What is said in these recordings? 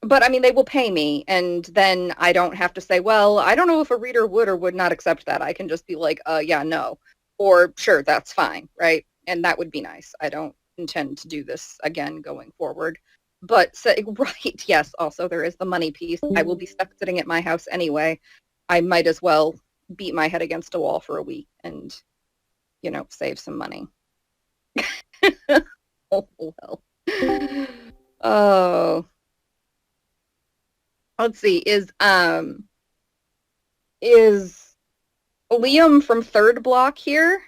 but I mean, they will pay me, and then I don't have to say, well, I don't know if a reader would or would not accept that. I can just be like, yeah, no, or sure, that's fine, right? And that would be nice. I don't intend to do this again going forward. But right, yes, also there is the money piece. I will be stuck sitting at my house anyway. I might as well beat my head against a wall for a week and, save some money. Oh, well. Oh, let's see. Is Liam from Third Block here?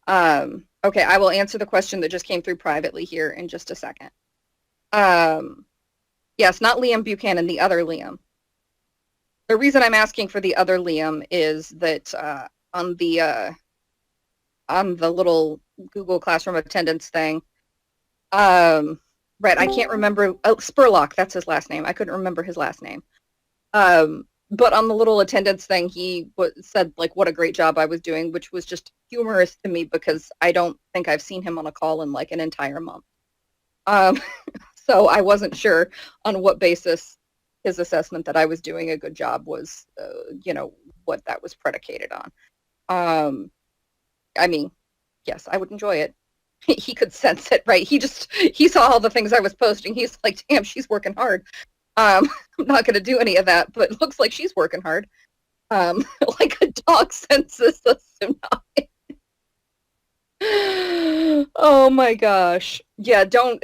Okay, I will answer the question that just came through privately here in just a second. Yes, not Liam Buchanan, the other Liam. The reason I'm asking for the other Liam is that on the little Google Classroom attendance thing, right, I can't remember. Oh, Spurlock, that's his last name. I couldn't remember his last name. But on the little attendance thing, he said like what a great job I was doing, which was just humorous to me because I don't think I've seen him on a call in like an entire month. So I wasn't sure on what basis his assessment that I was doing a good job was, what that was predicated on. I mean, yes, I would enjoy it. He could sense it, right? He saw all the things I was posting. He's like, damn, she's working hard. I'm not going to do any of that, but it looks like she's working hard. Like a dog senses a tsunami. Oh my gosh. Yeah, don't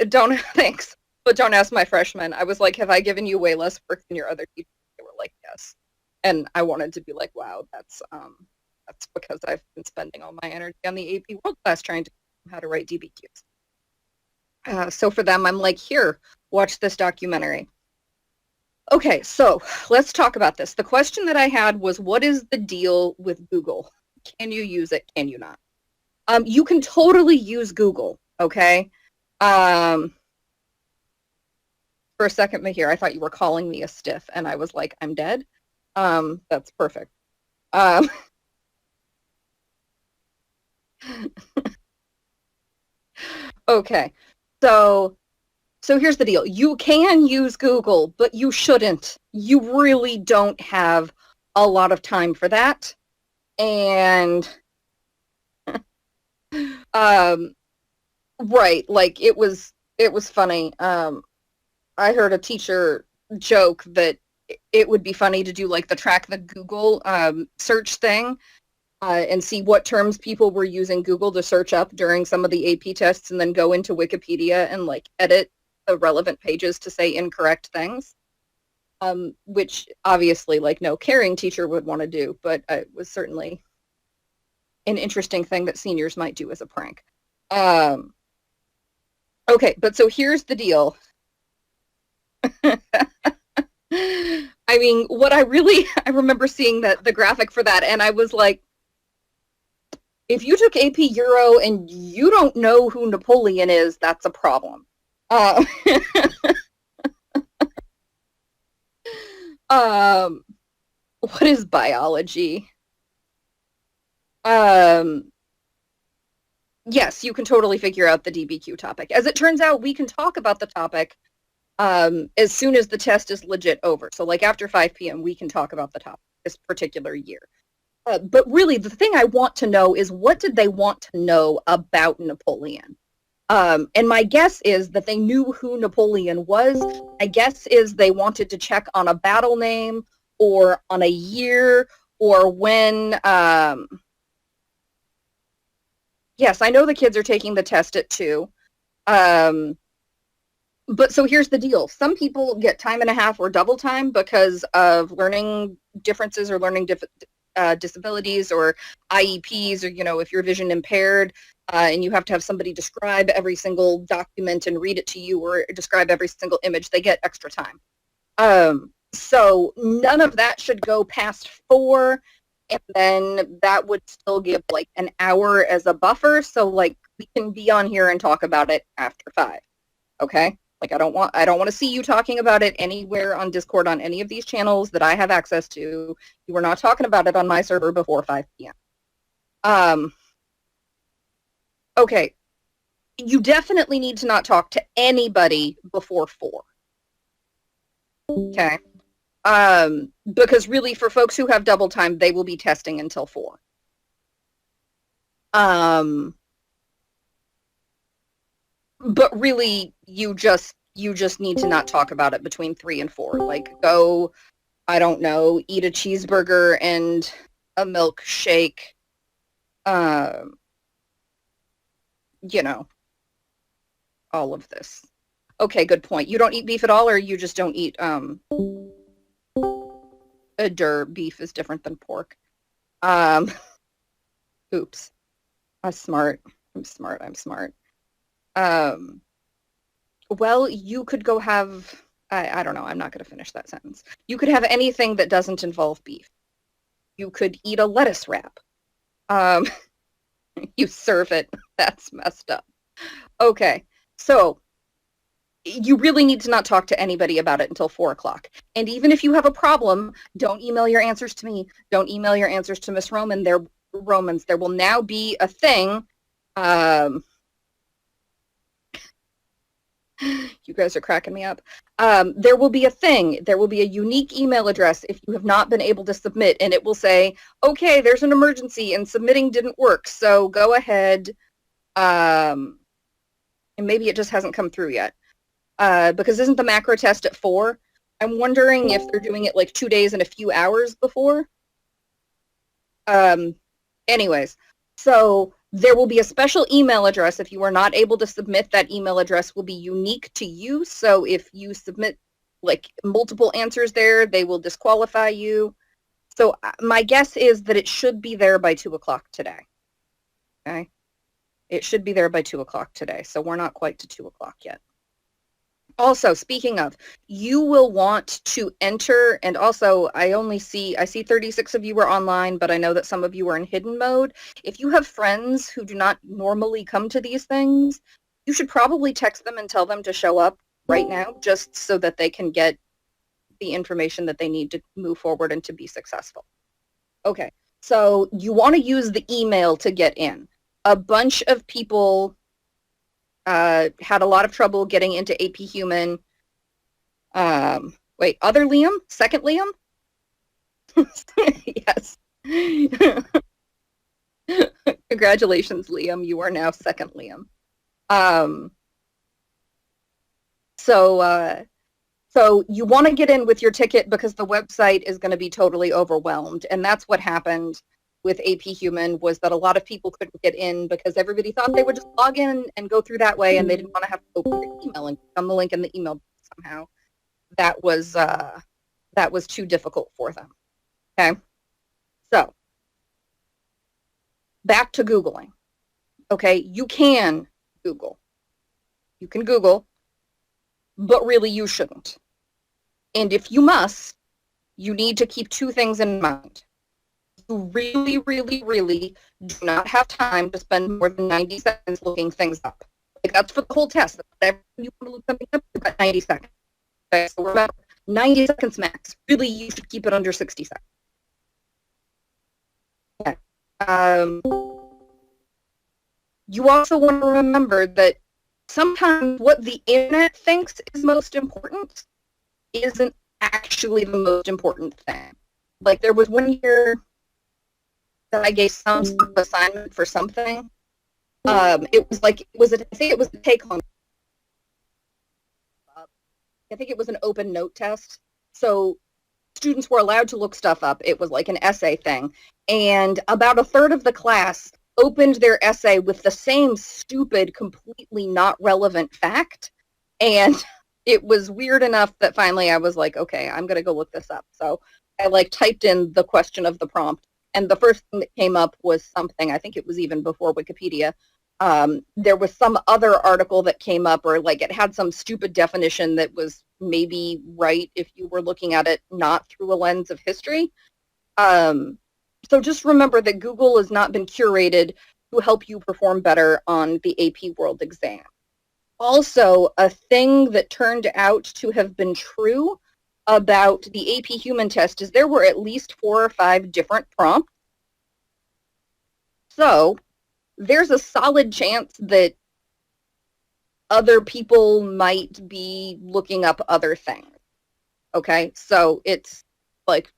thanks. But don't ask my freshmen. I was like, have I given you way less work than your other teachers? They were like, yes. And I wanted to be like, wow, that's because I've been spending all my energy on the AP World class trying to learn how to write DBQs. So for them, I'm like, here, watch this documentary. Okay, so let's talk about this. The question that I had was, what is the deal with Google? Can you use it? Can you not? You can totally use Google, okay? For a second, Mahir, I thought you were calling me a stiff, and I was like, I'm dead? That's perfect. Okay, so here's the deal. You can use Google, but you shouldn't. You really don't have a lot of time for that. And right, like it was funny. I heard a teacher joke that it would be funny to do like the track the Google search thing and see what terms people were using Google to search up during some of the AP tests and then go into Wikipedia and like edit the relevant pages to say incorrect things, which obviously like no caring teacher would want to do, but it was certainly an interesting thing that seniors might do as a prank. Okay, but so here's the deal. I mean, I remember seeing the graphic for that, and I was like, if you took AP Euro and you don't know who Napoleon is, that's a problem. What is biology? Yes, you can totally figure out the DBQ topic. As it turns out, we can talk about the topic as soon as the test is legit over. So like after 5 p.m., we can talk about the topic this particular year. But really, the thing I want to know is what did they want to know about Napoleon? And my guess is that they knew who Napoleon was. My guess is they wanted to check on a battle name or on a year or when. Yes, I know the kids are taking the test at 2. But so here's the deal. Some people get time and a half or double time because of learning differences or learning disabilities or IEPs, or, if you're vision impaired and you have to have somebody describe every single document and read it to you or describe every single image, they get extra time. So none of that should go past 4. And then that would still give like an hour as a buffer. So like we can be on here and talk about it after 5. Okay? Like I don't want to see you talking about it anywhere on Discord on any of these channels that I have access to. You were not talking about it on my server before 5 p.m. Okay. You definitely need to not talk to anybody before 4. Okay. Because really for folks who have double time, they will be testing until 4. But really you just need to not talk about it between 3 and 4. Like go, I don't know, eat a cheeseburger and a milkshake. You know, all of this. Okay, good point. You don't eat beef at all, or you just don't eat beef is different than pork. Oops. I'm smart. I'm smart. Well, you could go have I don't know, I'm not gonna finish that sentence. You could have anything that doesn't involve beef. You could eat a lettuce wrap. Um, you serve it. That's messed up. Okay, so you really need to not talk to anybody about it until 4 o'clock. And even if you have a problem, don't email your answers to me. Don't email your answers to Miss Roman. They're Romans. There will now be a thing. You guys are cracking me up. There will be a thing. There will be a unique email address if you have not been able to submit, and it will say, okay, there's an emergency and submitting didn't work. So go ahead. And maybe it just hasn't come through yet. Because isn't the macro test at 4? I'm wondering if they're doing it like 2 days and a few hours before. Anyways, so there will be a special email address. If you are not able to submit, that email address will be unique to you. So if you submit like multiple answers there, they will disqualify you. So my guess is that it should be there by 2 o'clock today. Okay. It should be there by 2 o'clock today. So we're not quite to 2 o'clock yet. Also, speaking of, you will want to enter, and also I see 36 of you are online, but I know that some of you are in hidden mode. If you have friends who do not normally come to these things, you should probably text them and tell them to show up right now, just so that they can get the information that they need to move forward and to be successful. Okay, so you want to use the email to get in. A bunch of people had a lot of trouble getting into AP Human. Wait, other Liam? Second Liam? Yes. Congratulations, Liam. You are now second Liam. So you want to get in with your ticket because the website is going to be totally overwhelmed. And that's what happened with AP Human, was that a lot of people couldn't get in because everybody thought they would just log in and go through that way, and they didn't want to have to open their email and click on the link in the email somehow. That was too difficult for them. Okay, so back to Googling. Okay, you can Google, but really you shouldn't. And if you must, you need to keep 2 things in mind. You really, really, really do not have time to spend more than 90 seconds looking things up. Like, that's for the whole test. If you want to look something up, you've got 90 seconds. Okay, so remember, 90 seconds max. Really, you should keep it under 60 seconds. Okay. You also want to remember that sometimes what the internet thinks is most important isn't actually the most important thing. Like, there was one year that I gave some sort of assignment for something. I think it was a take-home. I think it was an open note test. So students were allowed to look stuff up. It was like an essay thing. And about a third of the class opened their essay with the same stupid, completely not relevant fact. And it was weird enough that finally I was like, okay, I'm going to go look this up. So I typed in the question of the prompt. And the first thing that came up was something, I think it was even before Wikipedia. There was some other article that came up, or it had some stupid definition that was maybe right if you were looking at it not through a lens of history. So just remember that Google has not been curated to help you perform better on the AP World exam. Also, a thing that turned out to have been true about the AP Human test is there were at least 4 or 5 different prompts. So there's a solid chance that other people might be looking up other things. Okay, so it's like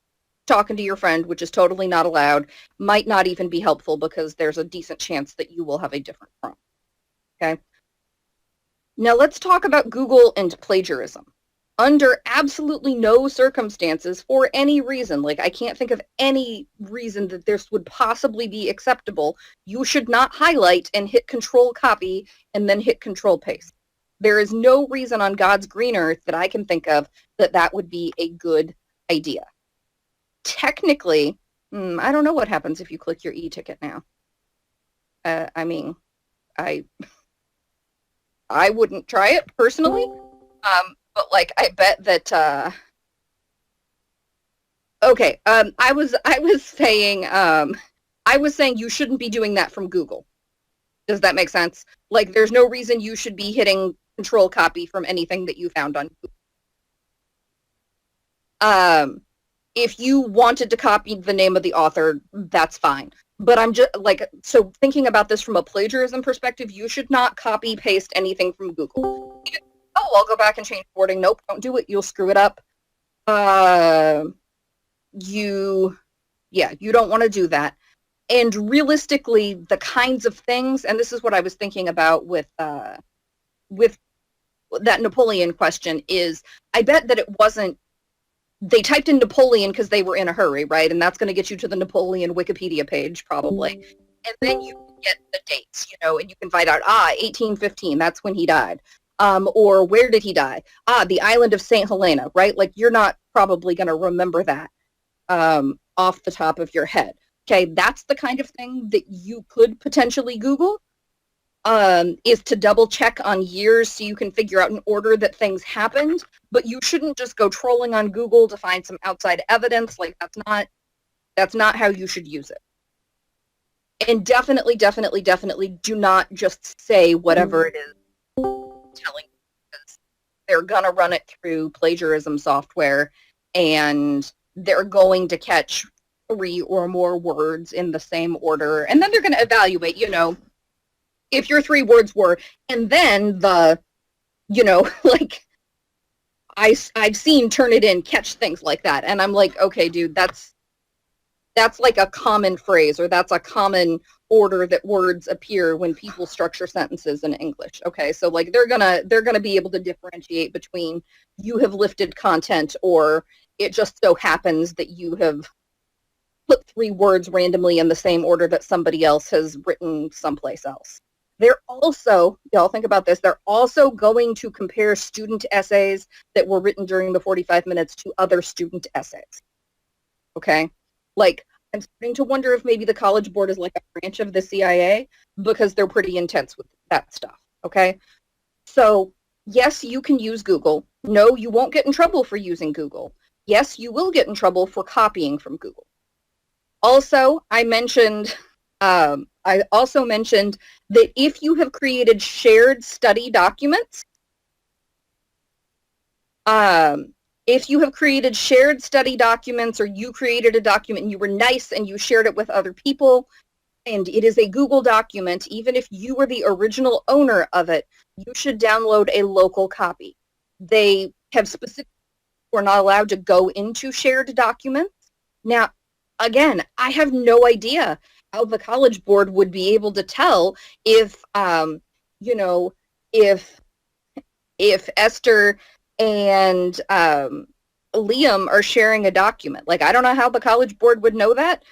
talking to your friend, which is totally not allowed, might not even be helpful because there's a decent chance that you will have a different prompt. Okay. Now let's talk about Google and plagiarism. Under absolutely no circumstances, for any reason, like I can't think of any reason that this would possibly be acceptable, you should not highlight and hit control copy and then hit control paste. There is no reason on God's green earth that I can think of that that would be a good idea. Technically, I don't know what happens if you click your e-ticket now. I mean, I wouldn't try it personally, but like I bet that. Okay, I was saying you shouldn't be doing that from Google. Does that make sense? Like, there's no reason you should be hitting control copy from anything that you found on Google. If you wanted to copy the name of the author, that's fine. But I'm just like, so thinking about this from a plagiarism perspective, you should not copy paste anything from Google. Oh, I'll go back and change wording. Nope, don't do it. You'll screw it up. You don't want to do that. And realistically, the kinds of things, and this is what I was thinking about with that Napoleon question, is I bet that it wasn't, they typed in Napoleon because they were in a hurry, right? And that's going to get you to the Napoleon Wikipedia page, probably. And then you can get the dates, and you can find out, 1815, that's when he died. Or where did he die? The island of St. Helena, right? Like, you're not probably going to remember that off the top of your head. Okay, that's the kind of thing that you could potentially Google, is to double check on years so you can figure out an order that things happened, but you shouldn't just go trolling on Google to find some outside evidence. Like, that's not how you should use it. And definitely do not just say whatever it is telling you, because they're gonna run it through plagiarism software and they're going to catch 3 or more words in the same order, and then they're going to evaluate, if your 3 words were, and then the, like, I've seen Turnitin catch things like that, and I'm like, okay, dude, that's like a common phrase, or that's a common order that words appear when people structure sentences in English. Okay, so like they're gonna be able to differentiate between you have lifted content, or it just so happens that you have put 3 words randomly in the same order that somebody else has written someplace else. They're also, y'all think about this, they're also going to compare student essays that were written during the 45 minutes to other student essays. Okay? Like, I'm starting to wonder if maybe the College Board is like a branch of the CIA, because they're pretty intense with that stuff. Okay? So, yes, you can use Google. No, you won't get in trouble for using Google. Yes, you will get in trouble for copying from Google. Also, I also mentioned that if you have created shared study documents, if you have created shared study documents, or you created a document and you were nice and you shared it with other people, and it is a Google document, even if you were the original owner of it, you should download a local copy. They have specifically, we're not allowed to go into shared documents. Now, again, I have no idea how the College Board would be able to tell if, if Esther and Liam are sharing a document. Like, I don't know how the College Board would know that,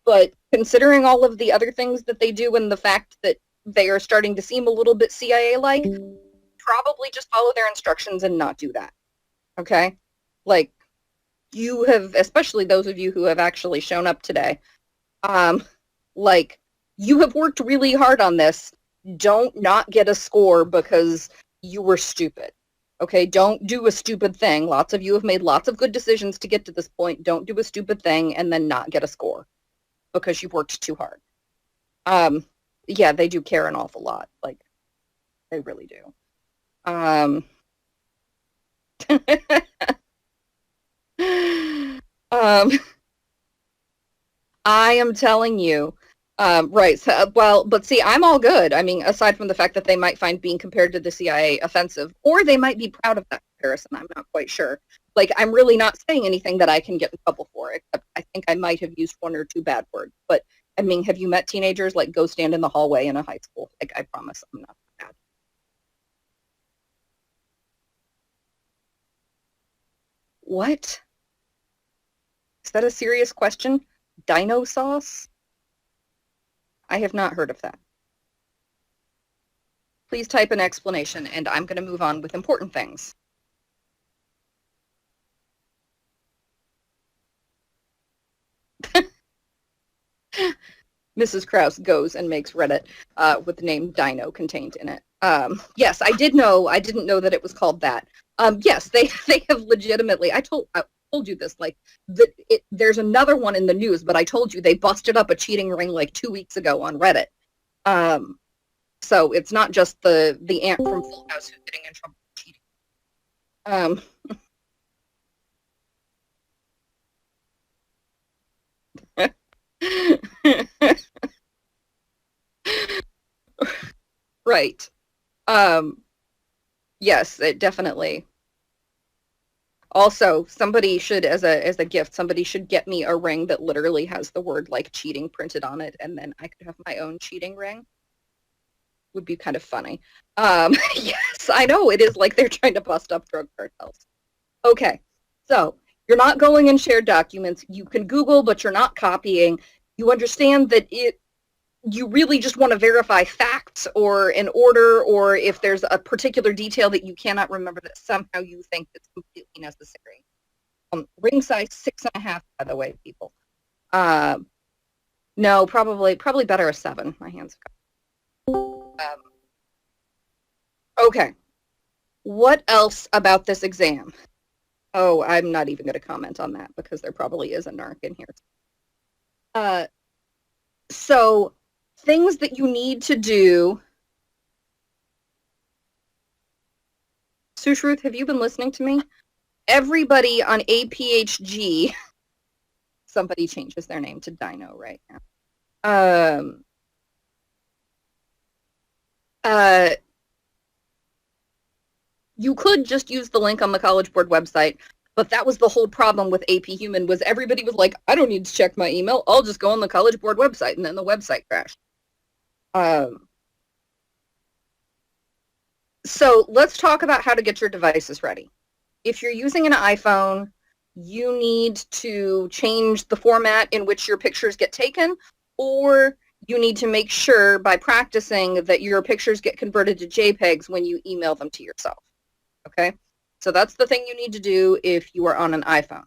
but considering all of the other things that they do and the fact that they are starting to seem a little bit CIA-like, probably just follow their instructions and not do that. Okay? Like, you have, especially those of you who have actually shown up today, like, you have worked really hard on this. Don't not get a score because you were stupid. Okay, don't do a stupid thing. Lots of you have made lots of good decisions to get to this point. Don't do a stupid thing and then not get a score because you worked too hard. Yeah, they do care an awful lot. Like, they really do. I am telling you, right. So, well, but see, I'm all good. I mean, aside from the fact that they might find being compared to the CIA offensive, or they might be proud of that comparison. I'm not quite sure. Like, I'm really not saying anything that I can get in trouble for, except I think I might have used one or two bad words. But, I mean, have you met teenagers? Like, go stand in the hallway in a high school. Like, I promise I'm not bad. What? Is that a serious question? Dino sauce? I have not heard of that. Please type an explanation, and I'm going to move on with important things. Mrs. Krause goes and makes Reddit with the name Dino contained in it. Yes, I did know. I didn't know that it was called that. Yes, they have legitimately. I told you this. Like, there's another one in the news, but I told you they busted up a cheating ring like 2 weeks ago on Reddit. So it's not just the aunt from Full House who's getting in trouble for cheating. Right. Yes, it definitely. Also, somebody should, as a gift, somebody should get me a ring that literally has the word like cheating printed on it, and then I could have my own cheating ring. Would be kind of funny. Yes, I know it is like they're trying to bust up drug cartels. Okay, so you're not going in shared documents. You can Google, but you're not copying. You understand that you really just want to verify facts or an order, or if there's a particular detail that you cannot remember that somehow you think it's completely necessary. Ring size 6.5, by the way, people. No, probably better a 7. My hands go. Okay. What else about this exam? Oh, I'm not even going to comment on that because there probably is a narc in here. So things that you need to do. Sushruth, have you been listening to me? Everybody on APHG, somebody changes their name to Dino right now. You could just use the link on the College Board website, but that was the whole problem with AP Human, was everybody was like, I don't need to check my email. I'll just go on the College Board website, and then the website crashed. So let's talk about how to get your devices ready. If you're using an iPhone, you need to change the format in which your pictures get taken, or you need to make sure by practicing that your pictures get converted to JPEGs when you email them to yourself. Okay? So that's the thing you need to do if you are on an iPhone.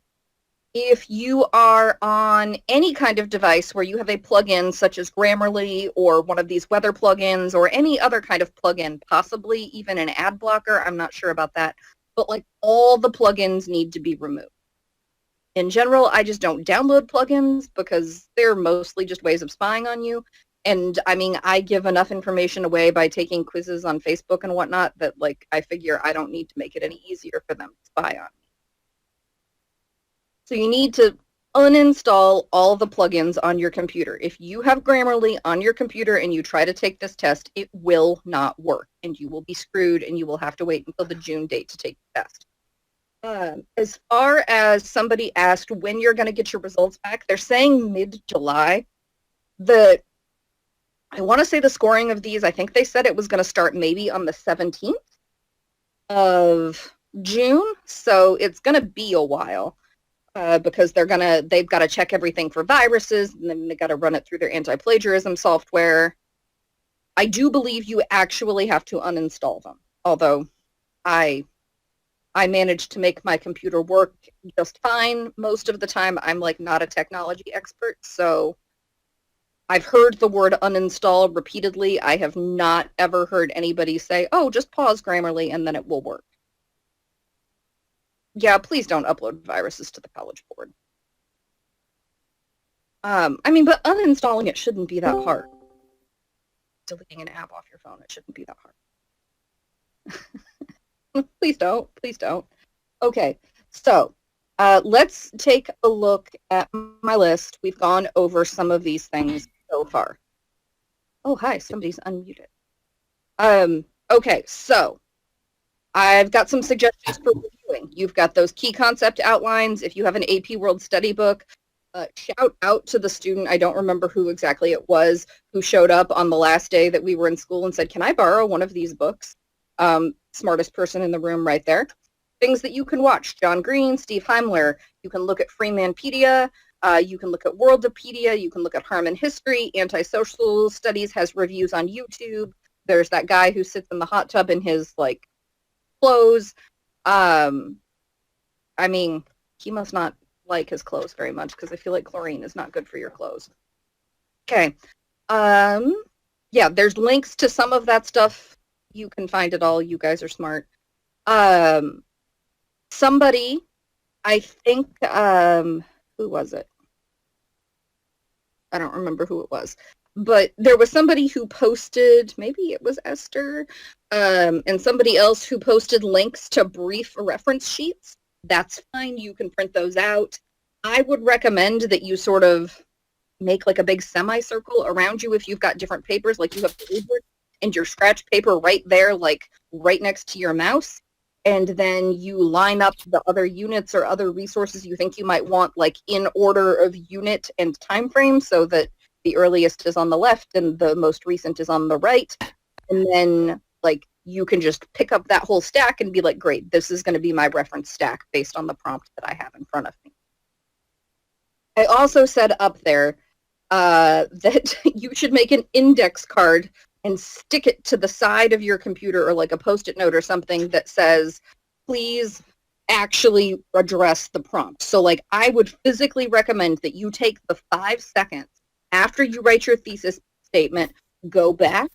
If you are on any kind of device where you have a plugin such as Grammarly or one of these weather plugins or any other kind of plugin, possibly even an ad blocker, I'm not sure about that, but like all the plugins need to be removed. In general, I just don't download plugins because they're mostly just ways of spying on you. And I mean, I give enough information away by taking quizzes on Facebook and whatnot that like I figure I don't need to make it any easier for them to spy on me. So you need to uninstall all the plugins on your computer. If you have Grammarly on your computer and you try to take this test, it will not work and you will be screwed and you will have to wait until the June date to take the test. As far as somebody asked when you're going to get your results back, they're saying mid-July. I want to say the scoring of these, I think they said it was going to start maybe on the 17th of June. So it's going to be a while. Because they've got to check everything for viruses, and then they got to run it through their anti-plagiarism software. I do believe you actually have to uninstall them, although I managed to make my computer work just fine most of the time. I'm like not a technology expert, so I've heard the word uninstall repeatedly. I have not ever heard anybody say, oh, just pause Grammarly and then it will work. Yeah, please don't upload viruses to the College Board. I mean, but uninstalling it shouldn't be that hard. Deleting an app off your phone, it shouldn't be that hard. Please don't. Please don't. Okay, so let's take a look at my list. We've gone over some of these things so far. Oh, hi, somebody's unmuted. Okay, so I've got some suggestions for reviewing. You've got those key concept outlines. If you have an AP World Study book, shout out to the student, I don't remember who exactly it was, who showed up on the last day that we were in school and said, can I borrow one of these books? Smartest person in the room right there. Things that you can watch, John Green, Steve Heimler. You can look at Freemanpedia. You can look at Worldopedia. You can look at Harmon History. Antisocial Studies has reviews on YouTube. There's that guy who sits in the hot tub in his like clothes. I mean, he must not like his clothes very much because I feel like chlorine is not good for your clothes. Okay. Yeah, there's links to some of that stuff. You can find it all. You guys are smart. Somebody, I think, who was it? I don't remember who it was, but there was somebody who posted, maybe it was Esther, and somebody else who posted links to brief reference sheets. That's fine. You can print those out. I would recommend that you sort of make like a big semicircle around you if you've got different papers, like you have paper and your scratch paper right there, like right next to your mouse. And then you line up the other units or other resources you think you might want, like in order of unit and time frame, so that the earliest is on the left and the most recent is on the right. And then like you can just pick up that whole stack and be like, great, this is going to be my reference stack based on the prompt that I have in front of me. I also said up there that you should make an index card and stick it to the side of your computer or like a post-it note or something that says, please actually address the prompt. So like I would physically recommend that you take the 5 seconds after you write your thesis statement, go back,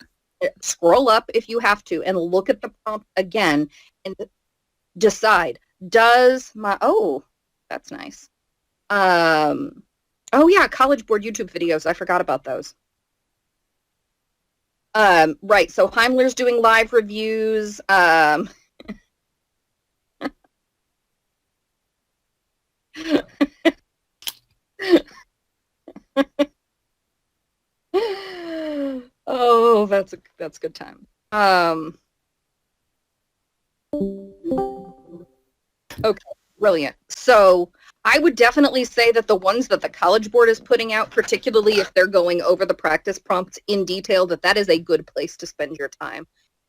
scroll up if you have to, and look at the prompt again and decide, does my, oh, that's nice. Oh yeah, College Board YouTube videos. I forgot about those. Right, so Heimler's doing live reviews. Oh, that's a good time. Okay, brilliant. So I would definitely say that the ones that the College Board is putting out, particularly if they're going over the practice prompts in detail, that is a good place to spend your time.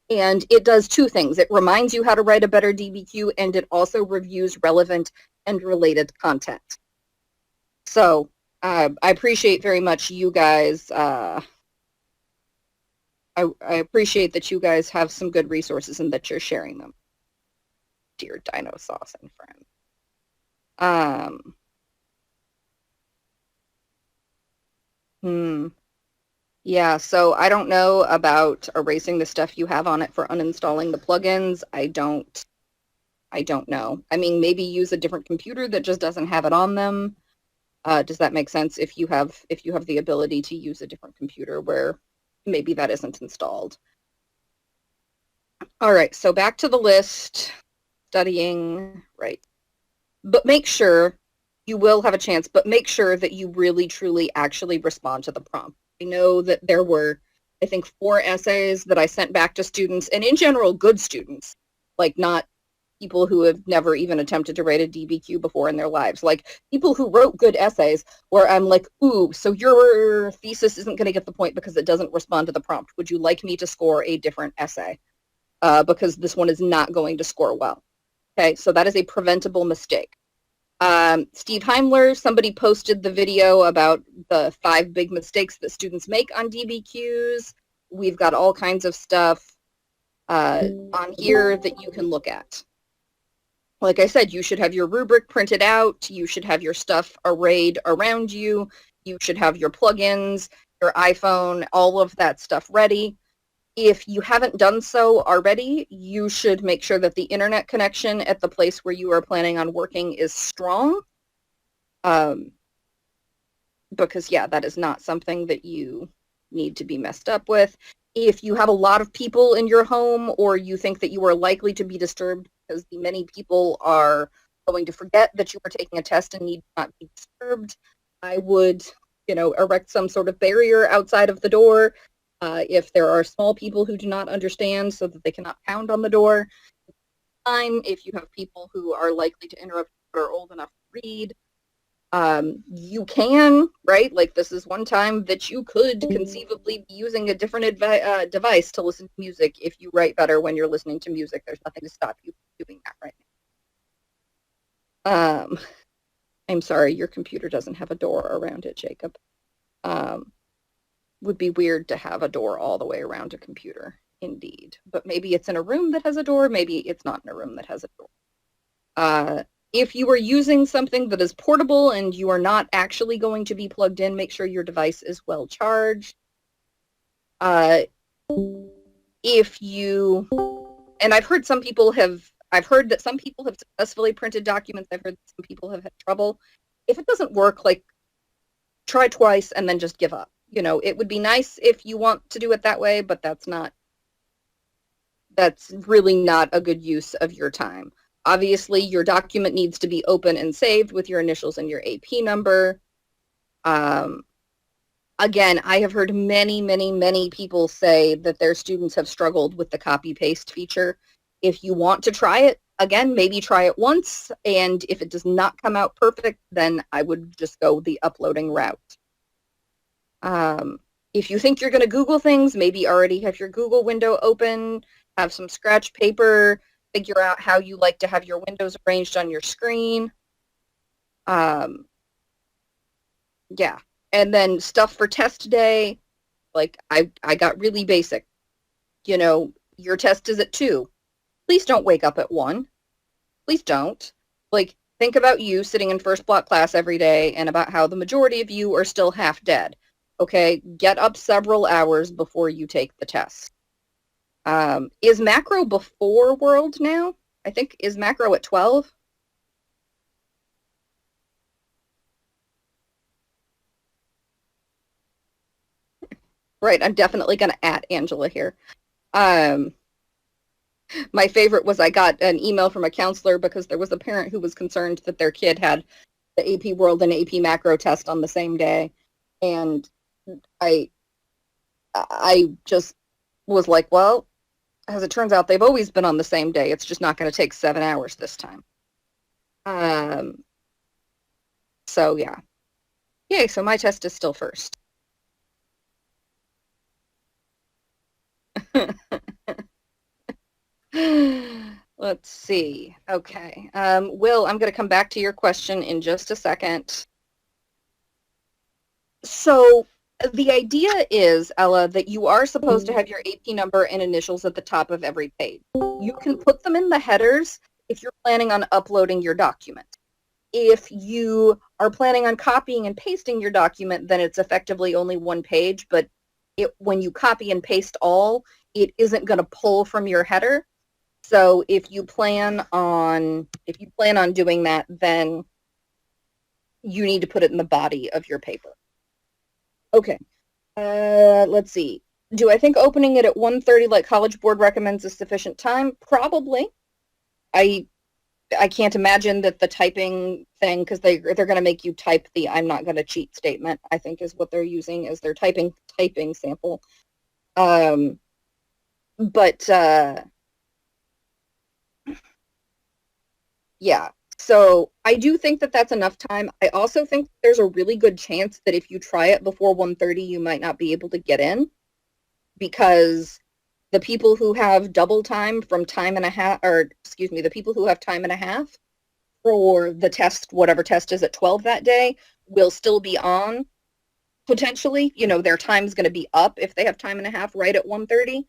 And it does two things. It reminds you how to write a better DBQ, and it also reviews relevant and related content. So I appreciate very much you guys. I appreciate that you guys have some good resources and that you're sharing them. Dear Dino Sauce and friends. Yeah, so I don't know about erasing the stuff you have on it for uninstalling the plugins. I don't know. I mean, maybe use a different computer that just doesn't have it on them. Does that make sense? If you have the ability to use a different computer where maybe that isn't installed. All right, so back to the list. Studying, right. But make sure you will have a chance, but make sure that you really, truly, actually respond to the prompt. I know that there were, I think, 4 essays that I sent back to students, and in general, good students, like not people who have never even attempted to write a DBQ before in their lives, like people who wrote good essays where I'm like, ooh, so your thesis isn't going to get the point because it doesn't respond to the prompt. Would you like me to score a different essay? Because this one is not going to score well. Okay, so that is a preventable mistake. Steve Heimler, somebody posted the video about the 5 big mistakes that students make on DBQs. We've got all kinds of stuff on here that you can look at. Like I said, you should have your rubric printed out. You should have your stuff arrayed around you. You should have your plugins, your iPhone, all of that stuff ready. If you haven't done so already, you should make sure that the internet connection at the place where you are planning on working is strong. Because, yeah, that is not something that you need to be messed up with. If you have a lot of people in your home or you think that you are likely to be disturbed because many people are going to forget that you are taking a test and need not be disturbed, I would, erect some sort of barrier outside of the door. If there are small people who do not understand so that they cannot pound on the door, fine. If you have people who are likely to interrupt but are old enough to read, you can, right? Like this is one time that you could conceivably be using a different device to listen to music if you write better when you're listening to music. There's nothing to stop you from doing that right now. I'm sorry, your computer doesn't have a door around it, Jacob. Would be weird to have a door all the way around a computer, indeed. But maybe it's in a room that has a door, maybe it's not in a room that has a door. If you are using something that is portable and you are not actually going to be plugged in, make sure your device is well charged. If you, and I've heard that some people have successfully printed documents. I've heard that some people have had trouble. If it doesn't work, like try twice and then just give up. You know, it would be nice if you want to do it that way, but that's really not a good use of your time. Obviously, your document needs to be open and saved with your initials and your AP number. Again, I have heard many, many, many people say that their students have struggled with the copy-paste feature. If you want to try it, again, maybe try it once, and if it does not come out perfect, then I would just go the uploading route. If you think you're going to Google things, maybe already have your Google window open, have some scratch paper, figure out how you like to have your windows arranged on your screen. Yeah. And then stuff for test day, like I got really basic. You know, your test is at 2. Please don't wake up at 1. Please don't. Like, think about you sitting in first block class every day and about how the majority of you are still half dead. Okay, get up several hours before you take the test. Is macro before world now? I think, is macro at 12? Right, I'm definitely going to at Angela here. My favorite was I got an email from a counselor because there was a parent who was concerned that their kid had the AP World and AP Macro test on the same day. And I just was like, well, as it turns out, they've always been on the same day. It's just not going to take 7 hours this time. So yeah. Yay, so my test is still first. Let's see. Okay. Will, I'm going to come back to your question in just a second. So the idea is, Ella, that you are supposed to have your AP number and initials at the top of every page. You can put them in the headers if you're planning on uploading your document. If you are planning on copying and pasting your document, then it's effectively only one page, but when you copy and paste all, it isn't going to pull from your header. So if you plan on doing that, then you need to put it in the body of your paper. Okay. Let's see. Do I think opening it at 1:30 like College Board recommends is sufficient time? Probably. I can't imagine that the typing thing, because they're going to make you type the "I'm not going to cheat" statement, I think is what they're using as their typing sample. But yeah, so I do think that that's enough time. I also think there's a really good chance that if you try it before 1:30, you might not be able to get in, because the people who have double time from time and a half, or excuse me, the people who have time and a half for the test, whatever test is at 12 that day, will still be on potentially. You know, their time's going to be up if they have time and a half right at 1:30.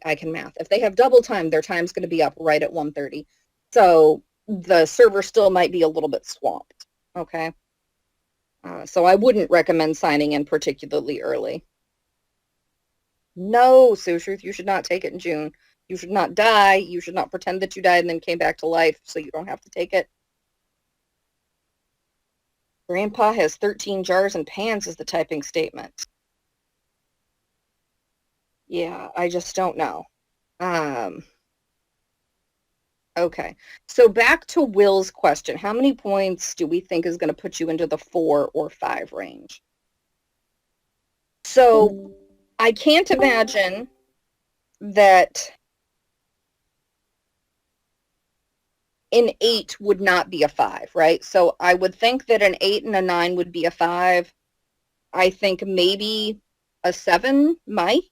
I can math. If they have double time, their time's going to be up right at 1:30. So the server still might be a little bit swamped. Okay. So I wouldn't recommend signing in particularly early. No, Sushruth, you should not take it in June. You should not die. You should not pretend that you died and then came back to life so you don't have to take it. Grandpa has 13 jars and pans is the typing statement. Yeah, I just don't know. Okay, so back to Will's question. How many points do we think is going to put you into the 4 or 5 range? So I can't imagine that an 8 would not be a 5, right? So I would think that an 8 and a 9 would be a 5. I think maybe a 7 might.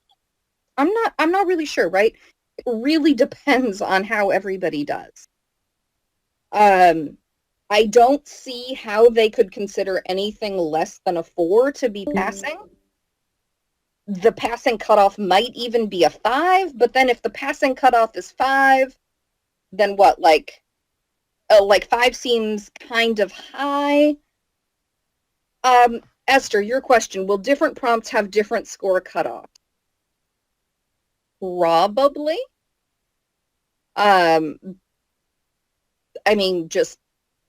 I'm not really sure, right? It really depends on how everybody does. I don't see how they could consider anything less than a 4 to be passing. The passing cutoff might even be a 5, but then if the passing cutoff is 5, then what, like 5 seems kind of high. Esther, your question, will different prompts have different score cutoff? Probably. I mean, just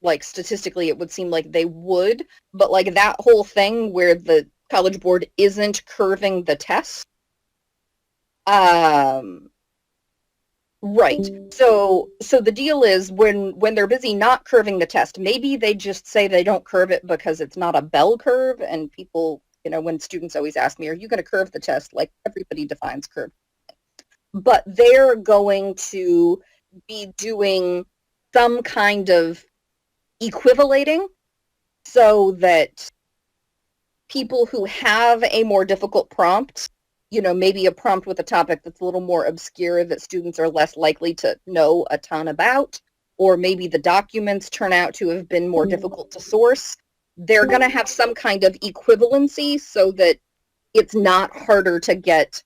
like statistically, it would seem like they would, but like that whole thing where the College Board isn't curving the test. Right. So the deal is when they're busy not curving the test, maybe they just say they don't curve it because it's not a bell curve, and people, when students always ask me, are you going to curve the test? Like, everybody defines curve. But they're going to be doing some kind of equivalating so that people who have a more difficult prompt, maybe a prompt with a topic that's a little more obscure that students are less likely to know a ton about, or maybe the documents turn out to have been more difficult to source, they're going to have some kind of equivalency so that it's not harder to get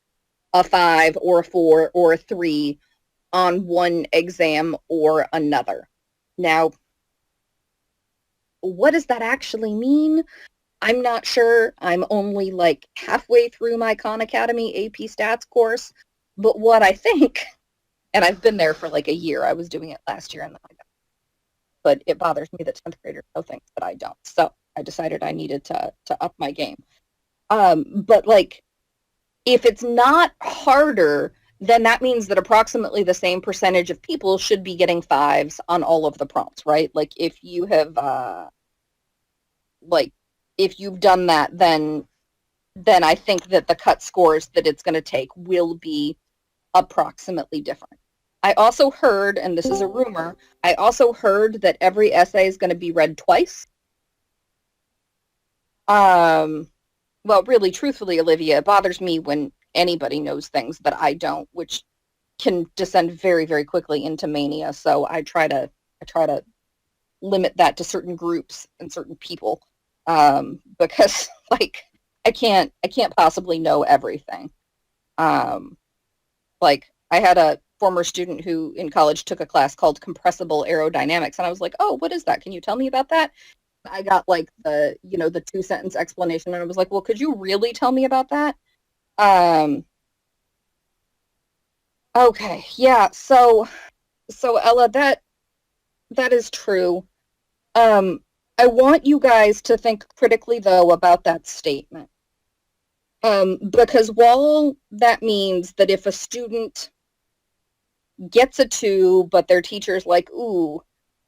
a 5 or a 4 or a 3 on one exam or another. Now, what does that actually mean? I'm not sure. I'm only like halfway through my Khan Academy AP Stats course. But what I think, and I've been there for like a year, I was doing it last year, but it bothers me that 10th graders know things that I don't. So I decided I needed to up my game. But like, if it's not harder, then that means that approximately the same percentage of people should be getting 5s on all of the prompts, right? Like, if you have, if you've done that, then I think that the cut scores that it's going to take will be approximately different. I also heard, and this is a rumor, I also heard that every essay is going to be read twice. Well, really, truthfully, Olivia, it bothers me when anybody knows things that I don't, which can descend very, very quickly into mania. So I try to limit that to certain groups and certain people, because like I can't possibly know everything. Like, I had a former student who in college took a class called compressible aerodynamics, and I was like, oh, what is that? Can you tell me about that? I got like the 2-sentence explanation, and I was like, well, could you really tell me about that? Okay, yeah, so Ella, that is true. I want you guys to think critically, though, about that statement. Because while that means that if a student gets a 2, but their teacher's like, ooh,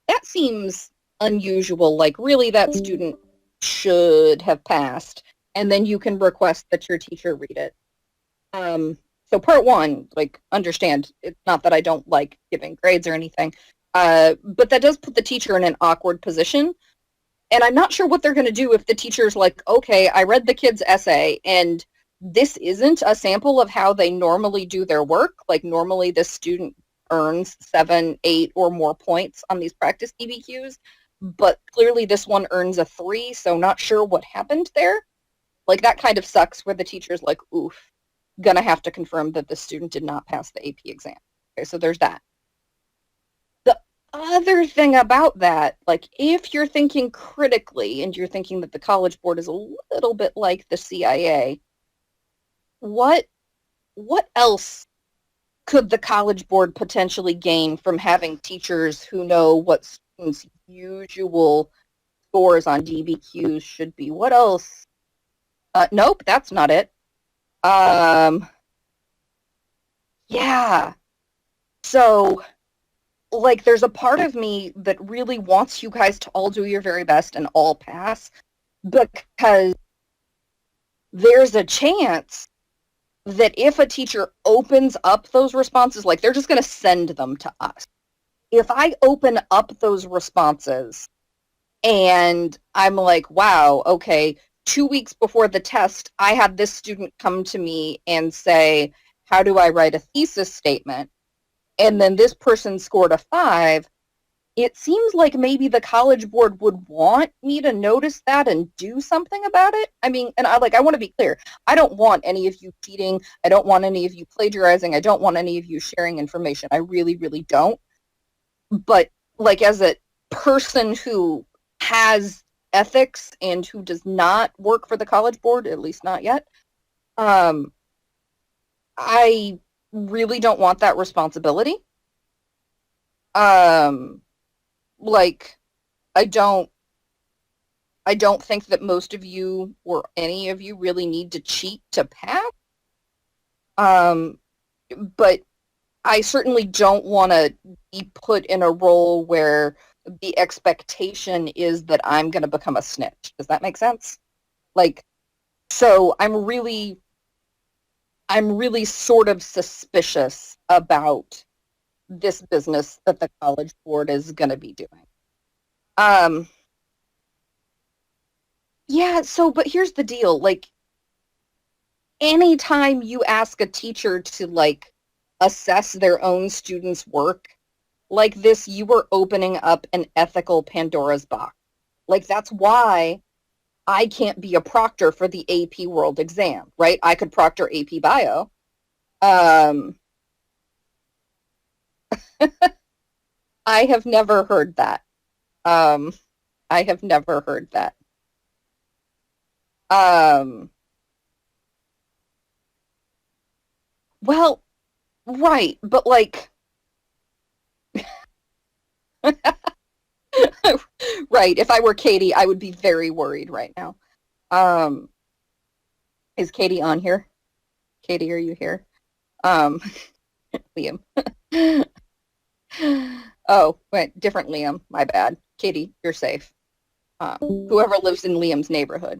that seems unusual, like really that student should have passed, and then you can request that your teacher read it. So part 1, like, understand, it's not that I don't like giving grades or anything, but that does put the teacher in an awkward position. And I'm not sure what they're going to do if the teacher's like, okay, I read the kid's essay, and this isn't a sample of how they normally do their work. Like, normally this student earns 7, 8, or more points on these practice DBQs, but clearly this one earns a 3, so not sure what happened there. Like, that kind of sucks, where the teacher's like, oof, gonna have to confirm that the student did not pass the AP exam. Okay, so there's that. The other thing about that, like, if you're thinking critically and you're thinking that the College Board is a little bit like the CIA, what else could the College Board potentially gain from having teachers who know what students' usual scores on DBQs should be? What else? Nope, that's not it. Yeah. So, like, there's a part of me that really wants you guys to all do your very best and all pass, because there's a chance that if a teacher opens up those responses, like, they're just going to send them to us. if I open up those responses and I'm like, wow, okay, 2 weeks before the test, I had this student come to me and say, how do I write a thesis statement? And then this person scored a 5. It seems like maybe the College Board would want me to notice that and do something about it. I mean, and I want to be clear. I don't want any of you cheating. I don't want any of you plagiarizing. I don't want any of you sharing information. I really, really don't. But like, as a person who has ethics and who does not work for the College Board, at least not yet, I really don't want that responsibility. Like, I don't think that most of you or any of you really need to cheat to pass. But I certainly don't want to be put in a role where the expectation is that I'm going to become a snitch. Does that make sense? Like, so I'm really sort of suspicious about this business that the College Board is going to be doing. Yeah, so, but here's the deal. Like, anytime you ask a teacher to, like, assess their own students' work like this, you are opening up an ethical Pandora's box. Like, that's why I can't be a proctor for the AP World exam, right? I could proctor AP Bio. I have never heard that. I have never heard that. Well, right, but like, right, if I were Katie, I would be very worried right now. Is Katie on here? Katie, are you here? Liam. Oh, wait, different Liam. My bad. Katie, you're safe. Whoever lives in Liam's neighborhood.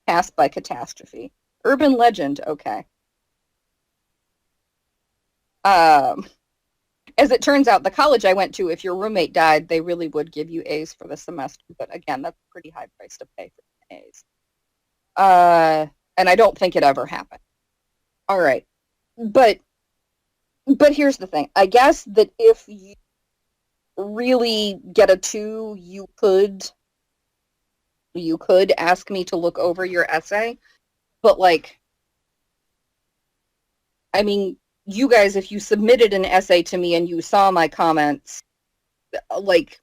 Passed by catastrophe. Urban legend. Okay. As it turns out, the college I went to, if your roommate died, they really would give you A's for the semester. But again, that's a pretty high price to pay for A's. And I don't think it ever happened. All right. But here's the thing. I guess that if you really get a 2, you could ask me to look over your essay. But like, I mean, you guys, if you submitted an essay to me and you saw my comments, like,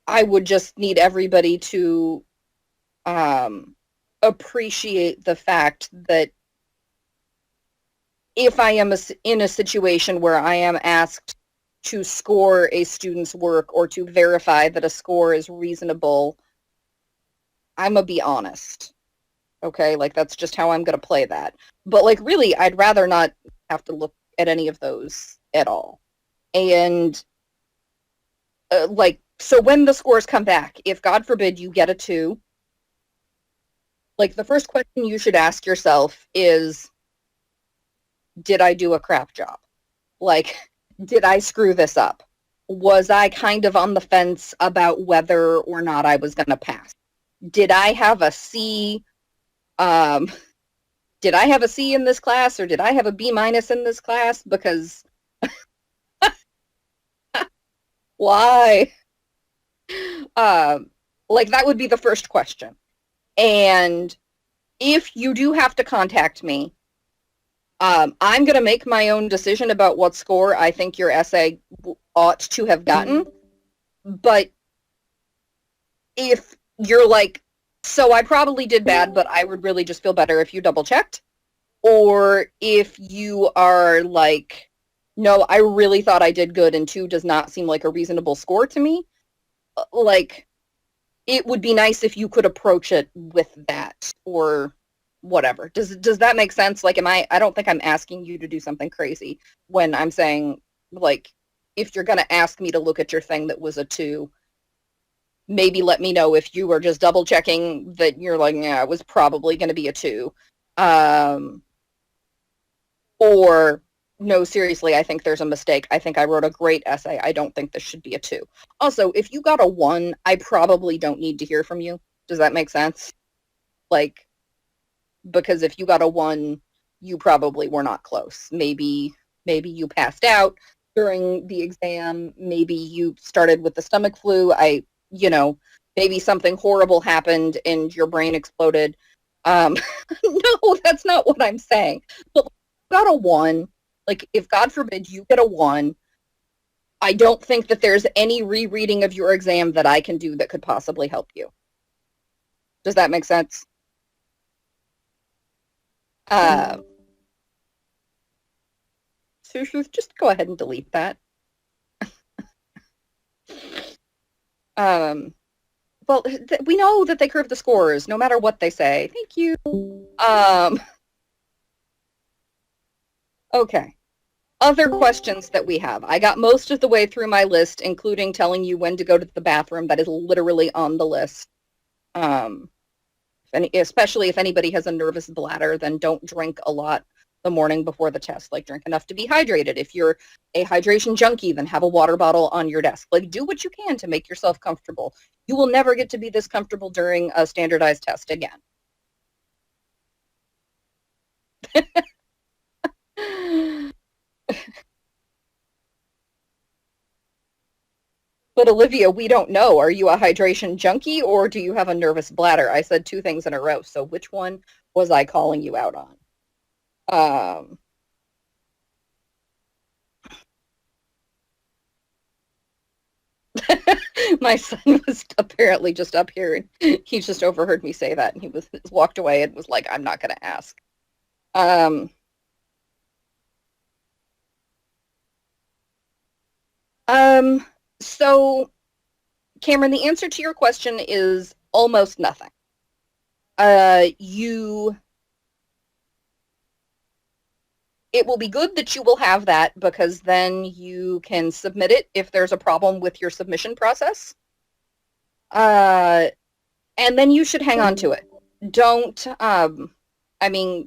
I would just need everybody to appreciate the fact that if I am in a situation where I am asked to score a student's work or to verify that a score is reasonable, I'm gonna be honest. Okay, like, that's just how I'm gonna play that. But like, really, I'd rather not have to look at any of those at all. And like, so when the scores come back, if God forbid you get a 2, like, the first question you should ask yourself is, did I do a crap job? Like, did I screw this up? Was I kind of on the fence about whether or not I was going to pass? Did I have a C? Did I have a C in this class, or did I have a B- in this class? Because why? Like, that would be the first question. And if you do have to contact me, I'm going to make my own decision about what score I think your essay ought to have gotten. But if you're like, so I probably did bad, but I would really just feel better if you double checked. Or if you are like, no, I really thought I did good and 2 does not seem like a reasonable score to me, like, it would be nice if you could approach it with that, or whatever. Does that make sense? Like, I don't think I'm asking you to do something crazy when I'm saying, like, if you're going to ask me to look at your thing that was a 2, maybe let me know if you were just double checking that you're like, yeah, it was probably going to be a 2. Or no, seriously, I think there's a mistake. I think I wrote a great essay. I don't think this should be a 2. Also, if you got a 1, I probably don't need to hear from you. Does that make sense? Like, because if you got a 1, you probably were not close. Maybe you passed out during the exam. Maybe you started with the stomach flu. Maybe something horrible happened and your brain exploded. No, that's not what I'm saying. But you got a 1, like if God forbid you get a 1, I don't think that there's any rereading of your exam that I can do that could possibly help you. Does that make sense? Uh, so just go ahead and delete that. Um, well, we know that they curve the scores no matter what they say. Thank you. Um, okay. Other questions that we have. I got most of the way through my list, including telling you when to go to the bathroom. That is literally on the list. Especially if anybody has a nervous bladder, then don't drink a lot the morning before the test. Like, drink enough to be hydrated. If you're a hydration junkie, then have a water bottle on your desk. Like, do what you can to make yourself comfortable. You will never get to be this comfortable during a standardized test again. But Olivia, we don't know. Are you a hydration junkie or do you have a nervous bladder? I said 2 things in a row. So which one was I calling you out on? Um, my son was apparently just up here and he just overheard me say that and he was walked away and was like, I'm not going to ask. Um, um, so Cameron, the answer to your question is almost nothing. It will be good that you will have that because then you can submit it if there's a problem with your submission process. And then you should hang on to it. Don't,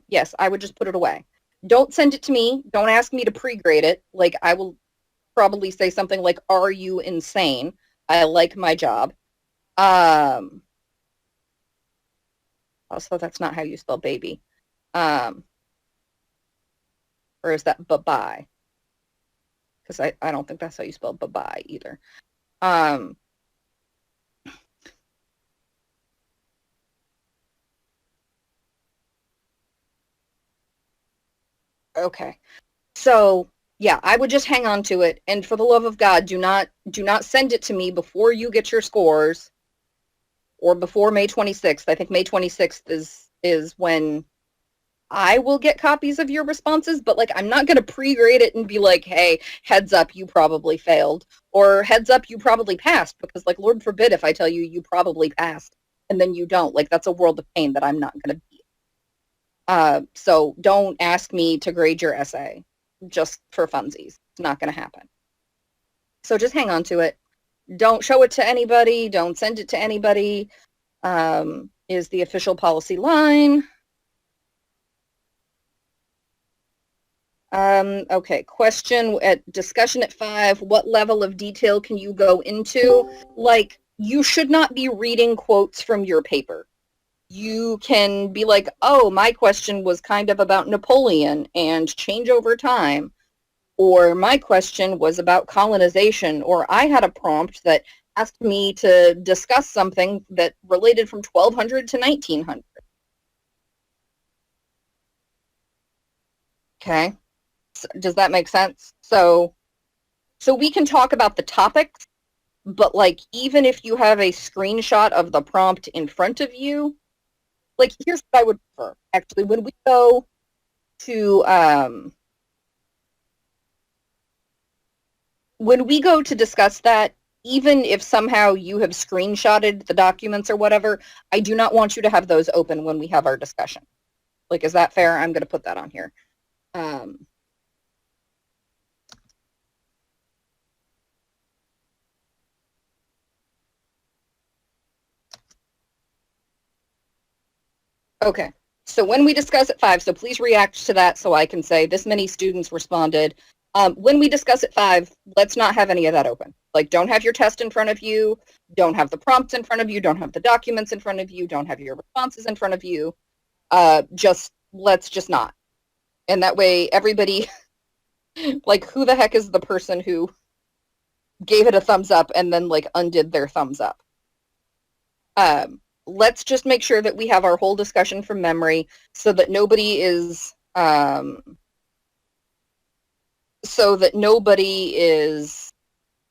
yes, I would just put it away. Don't send it to me. Don't ask me to pre-grade it. Like, I will probably say something like, are you insane? I like my job. Also, that's not how you spell baby. Um, or is that bye-bye? Because I don't think that's how you spell bye-bye either. Um, okay. So yeah, I would just hang on to it. And for the love of God, do not send it to me before you get your scores or before May 26th. I think May 26th is when I will get copies of your responses, but like I'm not going to pre-grade it and be like, "Hey, heads up, you probably failed," or "Heads up, you probably passed," because like Lord forbid if I tell you you probably passed and then you don't. Like that's a world of pain that I'm not going to be. So don't ask me to grade your essay just for funsies. It's not going to happen. So just hang on to it. Don't show it to anybody. Don't send it to anybody. Is the official policy line. Okay, question at discussion at 5. What level of detail can you go into? Like, you should not be reading quotes from your paper. You can be like, oh, my question was kind of about Napoleon and change over time. Or my question was about colonization. Or I had a prompt that asked me to discuss something that related from 1200 to 1900. Okay. So, does that make sense? So we can talk about the topics, but like even if you have a screenshot of the prompt in front of you, like here's what I would prefer. Actually, to when we go to discuss that, even if somehow you have screenshotted the documents or whatever, I do not want you to have those open when we have our discussion. Like, is that fair? I'm going to put that on here. Okay. So when we discuss at 5, so please react to that so I can say this many students responded. When we discuss at 5, let's not have any of that open. Like, don't have your test in front of you, don't have the prompts in front of you, don't have the documents in front of you, don't have your responses in front of you. Let's just not. And that way everybody, like, who the heck is the person who gave it a thumbs up and then, like, undid their thumbs up? Let's just make sure that we have our whole discussion from memory so that nobody is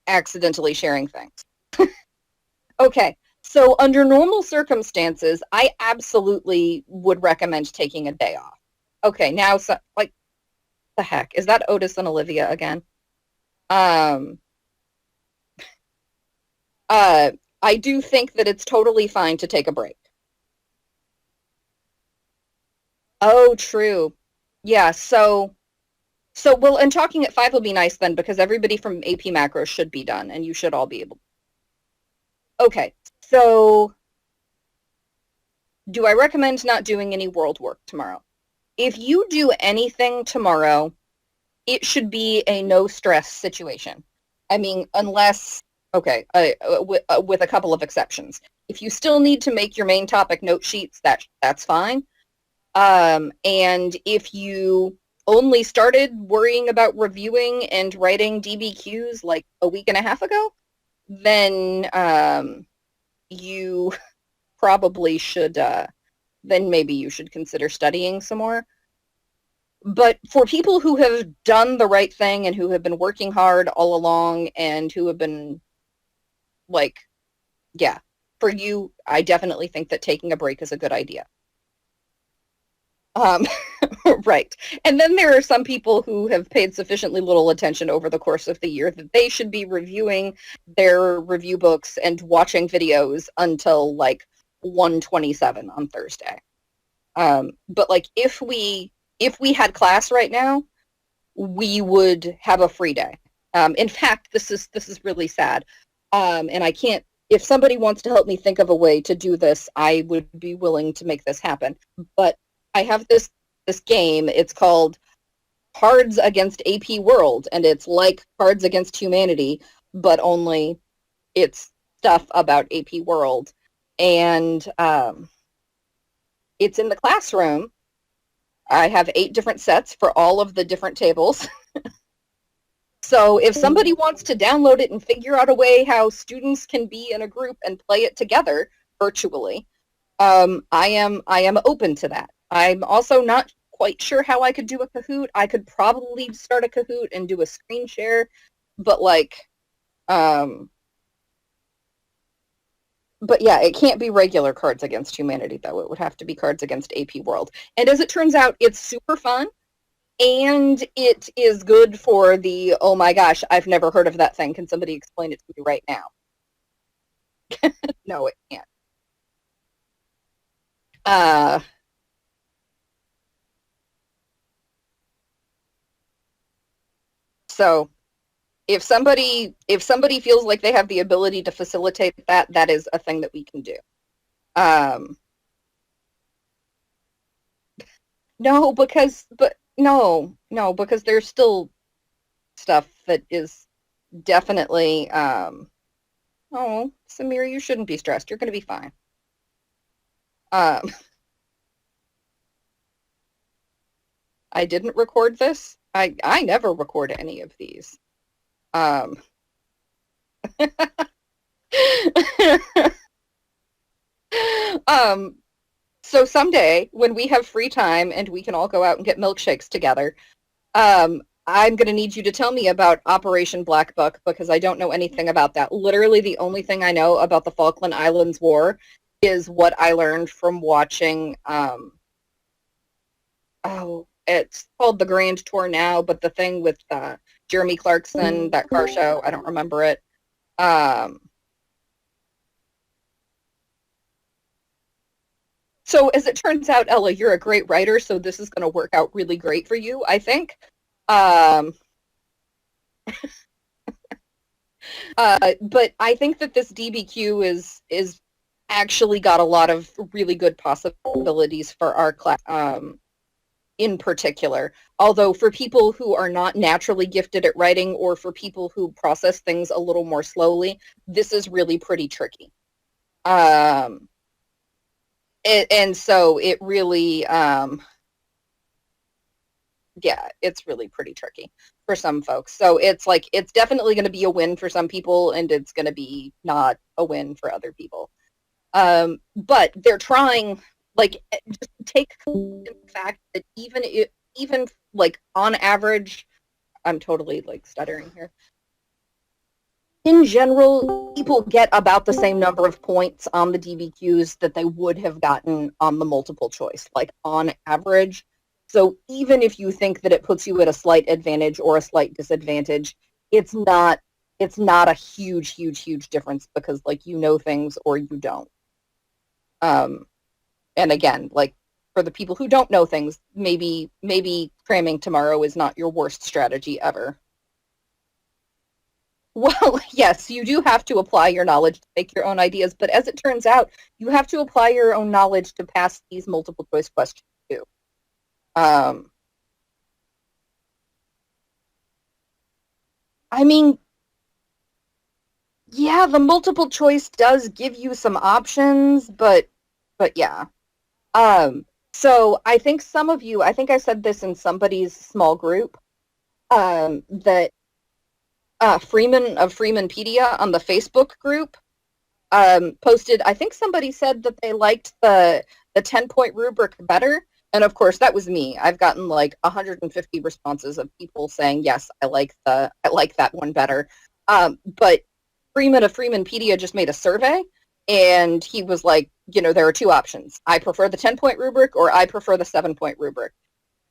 accidentally sharing things. Okay, so under normal circumstances, I absolutely would recommend taking a day off. Okay, now, so, like, the heck? Is that Otis and Olivia again? I do think that it's totally fine to take a break. Oh, true. Yeah, well, and talking at 5 will be nice then because everybody from AP Macros should be done and you should all be able. Okay, so do I recommend not doing any world work tomorrow? If you do anything tomorrow, it should be a no stress situation. I mean, unless, okay, with a couple of exceptions. If you still need to make your main topic note sheets, that's fine. And if you only started worrying about reviewing and writing DBQs like a week and a half ago, then you probably should, then maybe you should consider studying some more. But for people who have done the right thing and who have been working hard all along and who have been, like, yeah, for you, I definitely think that taking a break is a good idea. Right. And then there are some people who have paid sufficiently little attention over the course of the year that they should be reviewing their review books and watching videos until like 1:27 on Thursday. But like if we had class right now, we would have a free day. In fact, this is really sad. And I can't, if somebody wants to help me think of a way to do this, I would be willing to make this happen. But I have this game. It's called Cards Against AP World, and it's like Cards Against Humanity, but only it's stuff about AP World. And it's in the classroom. I have 8 different sets for all of the different tables. So if somebody wants to download it and figure out a way how students can be in a group and play it together virtually, I am open to that. I'm also not quite sure how I could do a Kahoot. I could probably start a Kahoot and do a screen share, but like, but yeah, it can't be regular Cards Against Humanity, though. It would have to be Cards Against AP World. And as it turns out, it's super fun, and it is good for the, oh my gosh, I've never heard of that thing. Can somebody explain it to me right now? No, it can't. So if somebody feels like they have the ability to facilitate that, that is a thing that we can do. No, because because there's still stuff that is definitely oh, Samir, you shouldn't be stressed. You're going to be fine. I didn't record this. I never record any of these. So someday when we have free time and we can all go out and get milkshakes together, I'm going to need you to tell me about Operation Black Book because I don't know anything about that. Literally the only thing I know about the Falkland Islands War is what I learned from watching, it's called The Grand Tour now, but the thing with Jeremy Clarkson, that car show, I don't remember it. So as it turns out, Ella, you're a great writer, so this is going to work out really great for you, I think. But I think that this DBQ is actually got a lot of really good possibilities for our class in particular. Although for people who are not naturally gifted at writing, or for people who process things a little more slowly, this is really pretty tricky. And so it really, yeah, it's really pretty tricky for some folks. So it's like, it's definitely going to be a win for some people, and it's going to be not a win for other people. But they're trying, like, just take the fact that even like on average, I'm totally like stuttering here. In general, people get about the same number of points on the DBQs that they would have gotten on the multiple choice, like on average. So even if you think that it puts you at a slight advantage or a slight disadvantage, it's not a huge difference, because like you know things or you don't. And again, like for the people who don't know things, maybe cramming tomorrow is not your worst strategy ever. Well, yes, you do have to apply your knowledge to make your own ideas, but as it turns out, you have to apply your own knowledge to pass these multiple choice questions too. I mean, yeah, the multiple choice does give you some options, but yeah. So I think some of you, I think I said this in somebody's small group, that Freeman of Freemanpedia on the Facebook group posted, I think somebody said that they liked the 10-point rubric better. And of course, that was me. I've gotten like 150 responses of people saying, yes, I like that one better. But Freeman of Freemanpedia just made a survey, and he was like, there are two options. I prefer the 10-point rubric, or I prefer the 7-point rubric.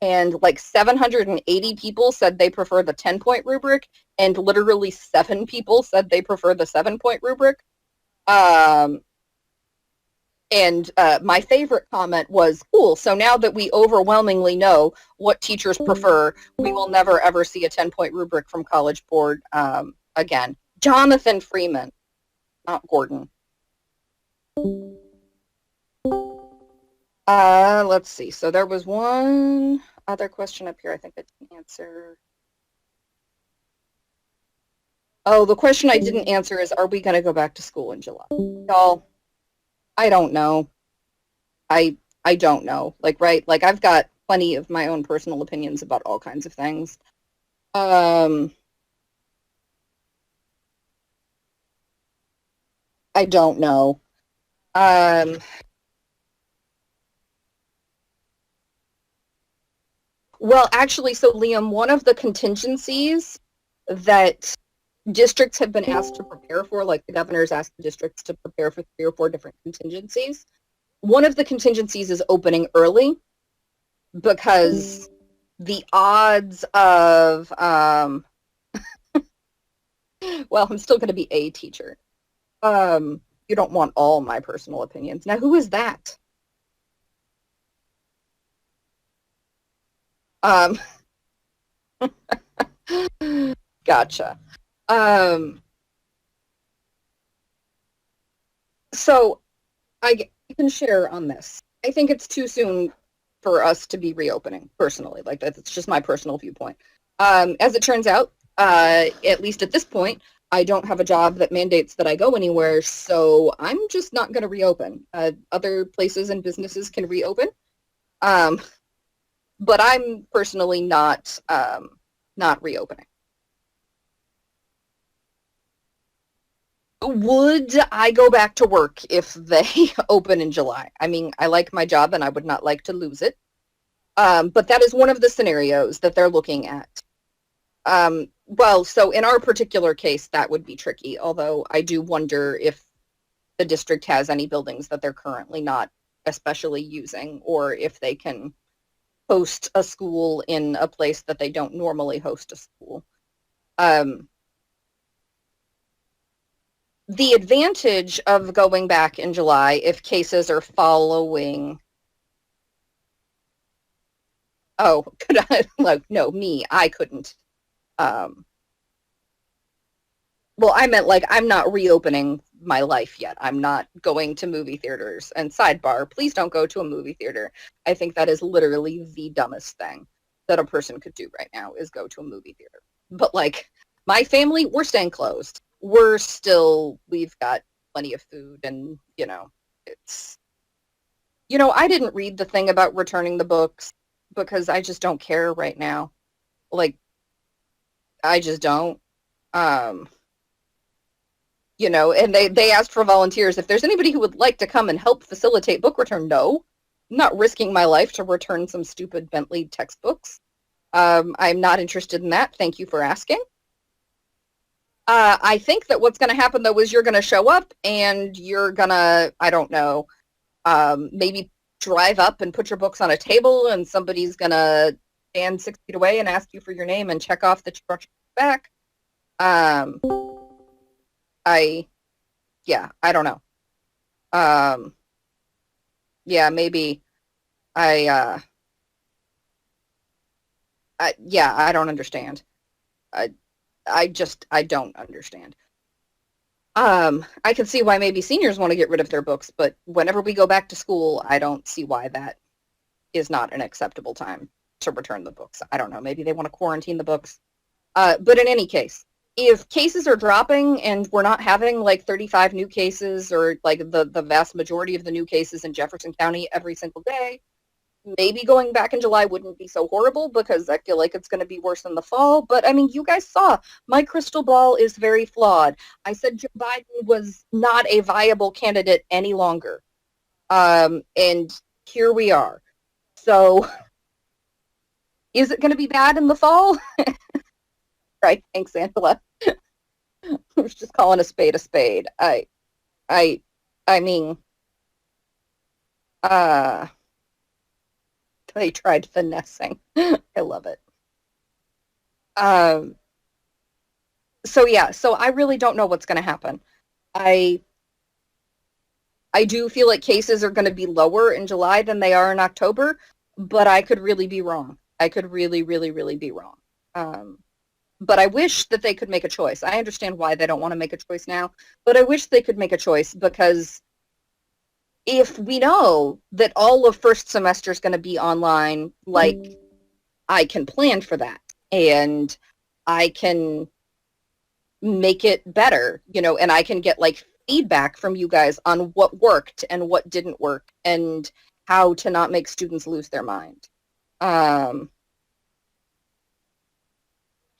And like 780 people said they prefer the 10-point rubric, and literally 7 people said they prefer the 7-point rubric. And my favorite comment was, cool, so now that we overwhelmingly know what teachers prefer, we will never ever see a 10-point rubric from College Board again. Jonathan Freeman, not Gordon. Let's see. So there was one other question up here I think I didn't answer. Oh, the question I didn't answer is, are we going to go back to school in July? Y'all, I don't know. I don't know. Like, right? Like, I've got plenty of my own personal opinions about all kinds of things. I don't know. Well, actually, so Liam, one of the contingencies that districts have been asked to prepare for, like the governor's asked the districts to prepare for 3 or 4 different contingencies. One of the contingencies is opening early, because the odds of, well, I'm still going to be a teacher. You don't want all my personal opinions. Now, who is that? Gotcha. So I can share on this. I think it's too soon for us to be reopening, personally. Like, that's just my personal viewpoint. As it turns out, at least at this point, I don't have a job that mandates that I go anywhere, so I'm just not going to reopen. Other places and businesses can reopen, but I'm personally not reopening. Would I go back to work if they open in July? I mean, I like my job and I would not like to lose it. But that is one of the scenarios that they're looking at. Well, so in our particular case, that would be tricky, although I do wonder if the district has any buildings that they're currently not especially using, or if they can host a school in a place that they don't normally host a school. The advantage of going back in July, if cases are following, oh, could I, like, no, me, I couldn't. Well, I meant, like, I'm not reopening my life yet. I'm not going to movie theaters. And sidebar, please don't go to a movie theater. I think that is literally the dumbest thing that a person could do right now is go to a movie theater. But like my family, we're staying closed. We've got plenty of food and, it's, I didn't read the thing about returning the books because I just don't care right now. Like, I just don't. Um, and they asked for volunteers. If there's anybody who would like to come and help facilitate book return, no. I'm not risking my life to return some stupid Bentley textbooks. I'm not interested in that. Thank you for asking. I think that what's going to happen, though, is you're going to show up and you're going to, I don't know, maybe drive up and put your books on a table and somebody's going to stand 6 feet away and ask you for your name and check off that you brought your back. I don't know. Maybe I don't understand. I don't understand. I can see why maybe seniors want to get rid of their books, but whenever we go back to school, I don't see why that is not an acceptable time to return the books. I don't know. Maybe they want to quarantine the books. But in any case, if cases are dropping and we're not having like 35 new cases or like the vast majority of the new cases in Jefferson County every single day, maybe going back in July wouldn't be so horrible because I feel like it's going to be worse in the fall. But I mean, you guys saw my crystal ball is very flawed. I said Joe Biden was not a viable candidate any longer. And here we are. So is it going to be bad in the fall? Right. Thanks, Angela. I was just calling a spade a spade. I mean, they tried finessing. I love it. Um, so I really don't know what's going to happen. I I do feel like cases are going to be lower in July than they are in October, but I could really be wrong. I could really, really, really be wrong. Um, but I wish that they could make a choice. I understand why they don't want to make a choice now, but I wish they could make a choice because if we know that all of first semester is going to be online, like I can plan for that and I can make it better, and I can get like feedback from you guys on what worked and what didn't work and how to not make students lose their mind. Um,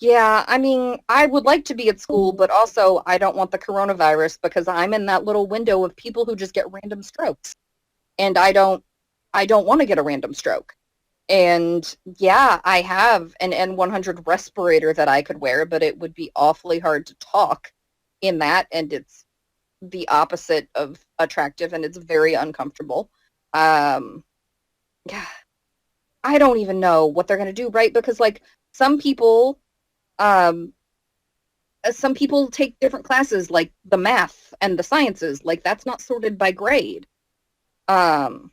yeah, I mean, I would like to be at school, but also I don't want the coronavirus because I'm in that little window of people who just get random strokes. And I don't want to get a random stroke. And yeah, I have an N100 respirator that I could wear, but it would be awfully hard to talk in that, and it's the opposite of attractive, and it's very uncomfortable. Um, yeah, I don't even know what they're going to do, right? Because like some people, um, some people take different classes, like the math and the sciences, like that's not sorted by grade. Um,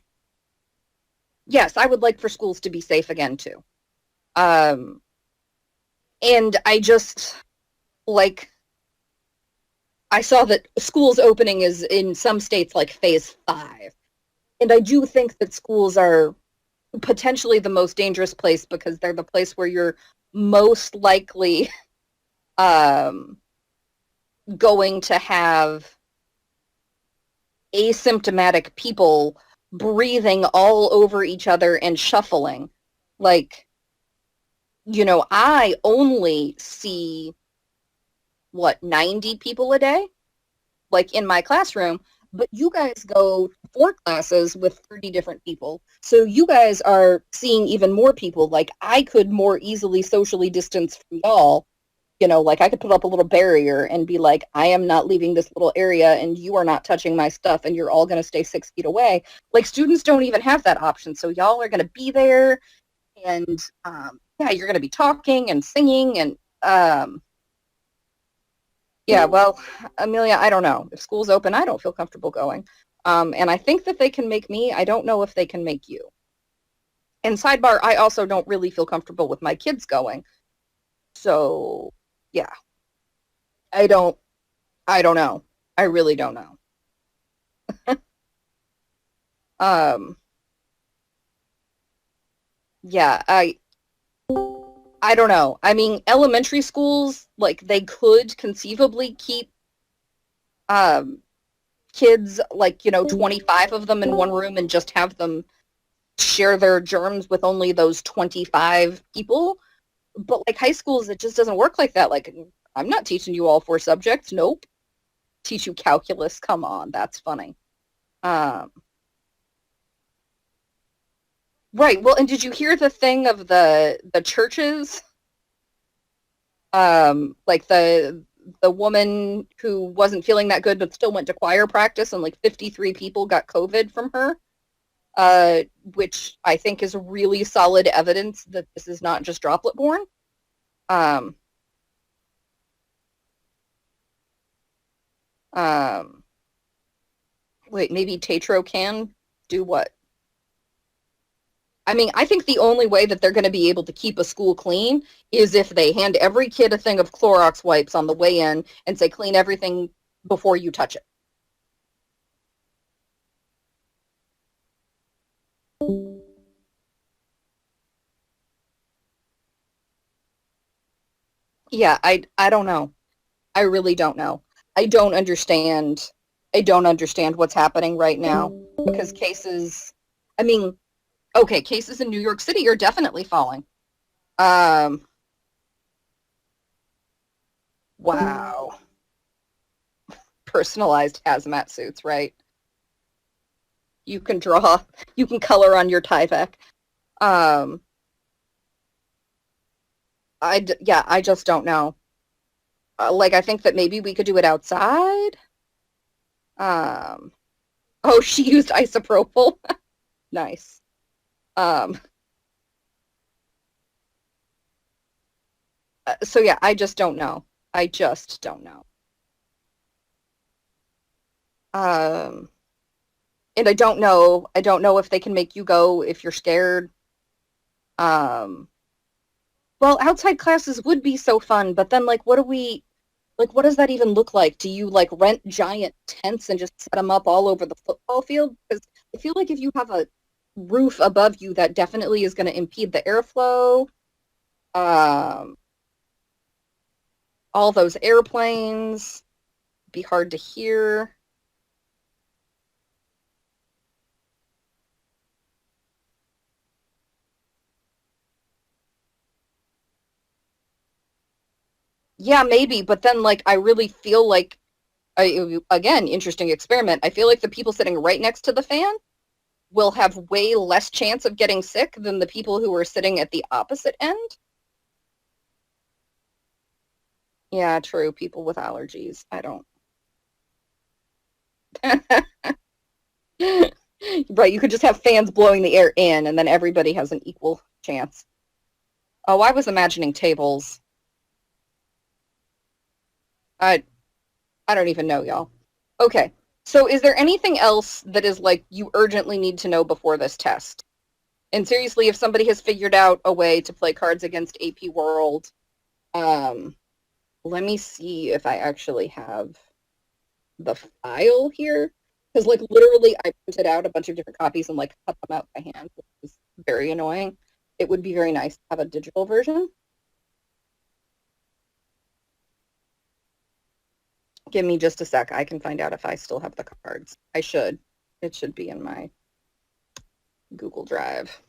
yes, I would like for schools to be safe again too. Um, and I just like I saw that schools opening is in some states like phase 5. And I do think that schools are potentially the most dangerous place because they're the place where you're most likely um, going to have asymptomatic people breathing all over each other and shuffling. Like, I only see, 90 people a day? Like in my classroom, but you guys go 4 classes with 30 different people. So you guys are seeing even more people. Like I could more easily socially distance from y'all. Like I could put up a little barrier and be like, I am not leaving this little area and you are not touching my stuff and you're all going to stay 6 feet away. Like students don't even have that option. So y'all are going to be there and yeah, you're going to be talking and singing and yeah, well, Amelia, I don't know. If school's open, I don't feel comfortable going. And I think that they can make me. I don't know if they can make you. And sidebar, I also don't really feel comfortable with my kids going. So, yeah, I don't know. I really don't know. Um, yeah, I don't know. I mean, elementary schools, like they could conceivably keep um kids like, 25 of them in one room and just have them share their germs with only those 25 people. But like high schools, it just doesn't work like that. Like, I'm not teaching you all four subjects. Nope. Teach you calculus. Come on, that's funny. Um, right. Well, and did you hear the thing of the churches? Like the woman who wasn't feeling that good but still went to choir practice, and like 53 people got COVID from her. Which I think is really solid evidence that this is not just droplet borne. Um, um, Wait, maybe Tatro can do what? I mean, I think the only way that they're going to be able to keep a school clean is if they hand every kid a thing of Clorox wipes on the way in and say, clean everything before you touch it. Yeah, I don't know. I really don't know. I don't understand. I don't understand what's happening right now because cases, I mean, okay, cases in New York City are definitely falling. Um, wow. Personalized hazmat suits, right? You can draw, you can color on your Tyvek. Um, yeah, I just don't know. Like, I think that maybe we could do it outside. Um, oh, she used isopropyl. Nice. Um, so yeah, I just don't know. I just don't know. Um, and I don't know if they can make you go if you're scared. Um, well, outside classes would be so fun, but then like, what does that even look like? Do you like rent giant tents and just set them up all over the football field? Because I feel like if you have a roof above you, that definitely is going to impede the airflow. Um, all those airplanes be hard to hear. Yeah, maybe, but then like I really feel like again, interesting experiment. I feel like the people sitting right next to the fan will have way less chance of getting sick than the people who are sitting at the opposite end. Yeah, true. People with allergies. I don't. Right, you could just have fans blowing the air in and then everybody has an equal chance. Oh, I was imagining tables. I I don't even know, y'all. Okay. So is there anything else that is like you urgently need to know before this test? And seriously, if somebody has figured out a way to play Cards Against AP World, um, let me see if I actually have the file here. Because like literally I printed out a bunch of different copies and like cut them out by hand, which is very annoying. It would be very nice to have a digital version. Give me just a sec. I can find out if I still have the cards. I should. It should be in my Google Drive.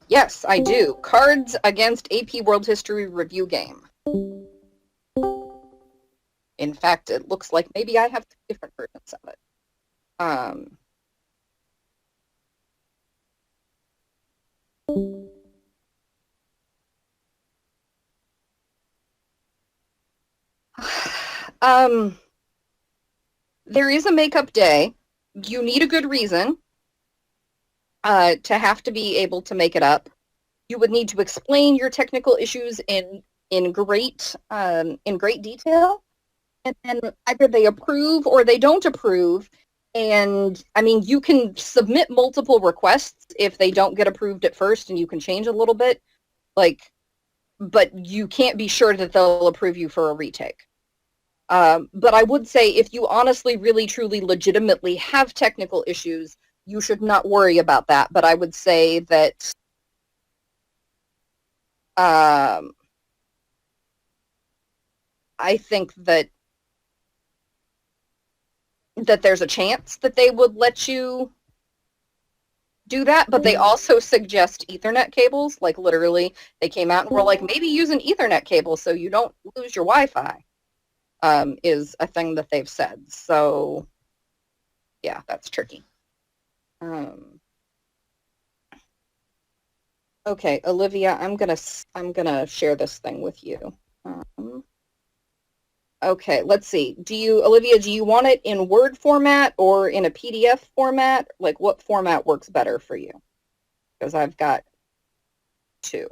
Yes, I do. Cards Against AP World History Review Game. In fact, it looks like maybe I have different versions of it. Um, um, there is a makeup day. You need a good reason to have to be able to make it up. You would need to explain your technical issues in great detail. and then either they approve or they don't approve. And I mean, you can submit multiple requests if they don't get approved at first, and you can change a little bit, like, but you can't be sure that they'll approve you for a retake. But I would say if you honestly, really, truly, legitimately have technical issues, you should not worry about that. But I would say that I think that there's a chance that they would let you do that, but they also suggest Ethernet cables. Like, literally, they came out and were like, maybe use an Ethernet cable so you don't lose your Wi-Fi, is a thing that they've said. So, yeah, that's tricky. Okay, Olivia, I'm gonna share this thing with you. Okay, let's see. Olivia, do you want it in Word format or in a PDF format? Like, what format works better for you? Because I've got two.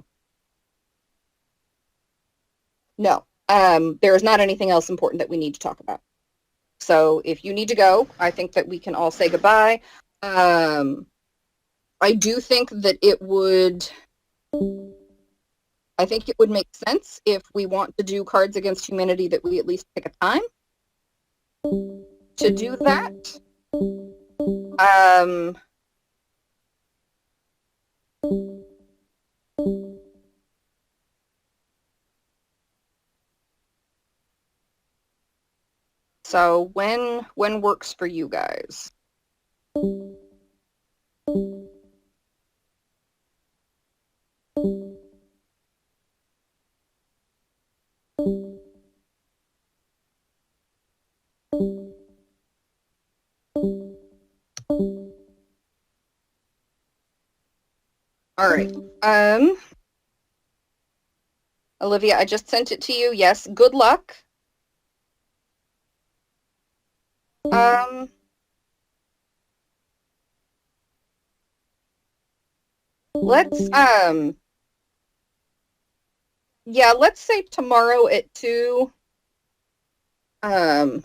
No, there is not anything else important that we need to talk about. So if you need to go, I think that we can all say goodbye. I do think that I think it would make sense if we want to do Cards Against Humanity that we at least pick a time to do that. So when works for you guys? All right. Olivia, I just sent it to you. Yes, good luck. Let's yeah, let's say tomorrow at 2. And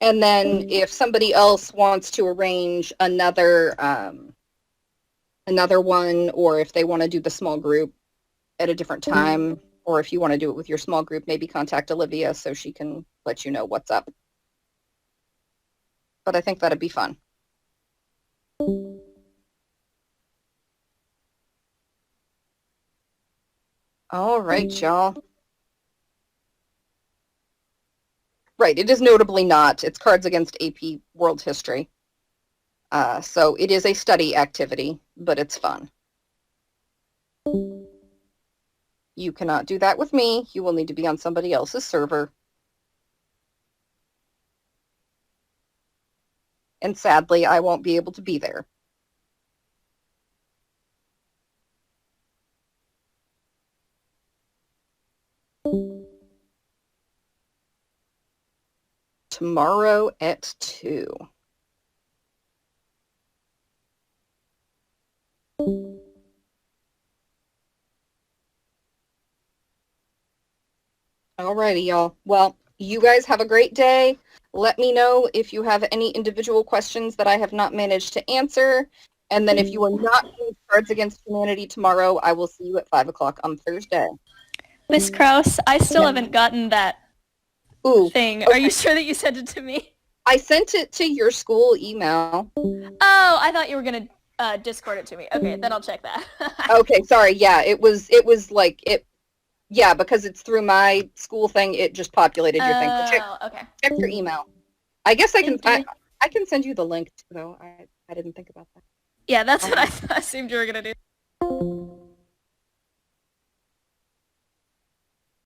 then if somebody else wants to arrange another one, or if they want to do the small group at a different time, or if you want to do it with your small group, maybe contact Olivia so she can let you know what's up. But I think that'd be fun. All right, y'all. Right, it is notably not. It's Cards Against AP World History. So it is a study activity, but it's fun. You cannot do that with me. You will need to be on somebody else's server. And sadly, I won't be able to be there. Tomorrow at 2. Alrighty, y'all. Well, you guys have a great day. Let me know if you have any individual questions that I have not managed to answer. And then if you are not doing Cards Against Humanity tomorrow, I will see you at 5 o'clock on Thursday. Miss Krause, I still haven't gotten that thing. Okay. Are you sure that you sent it to me? I sent it to your school email. Oh, I thought you were going to Discord it to me. Okay, then I'll check that. Okay, sorry. Yeah, it was like it. Yeah, because it's through my school thing, it just populated your thing. So check your email. I guess I can send you the link too, though. I didn't think about that. Yeah, that's what I assumed you were gonna do.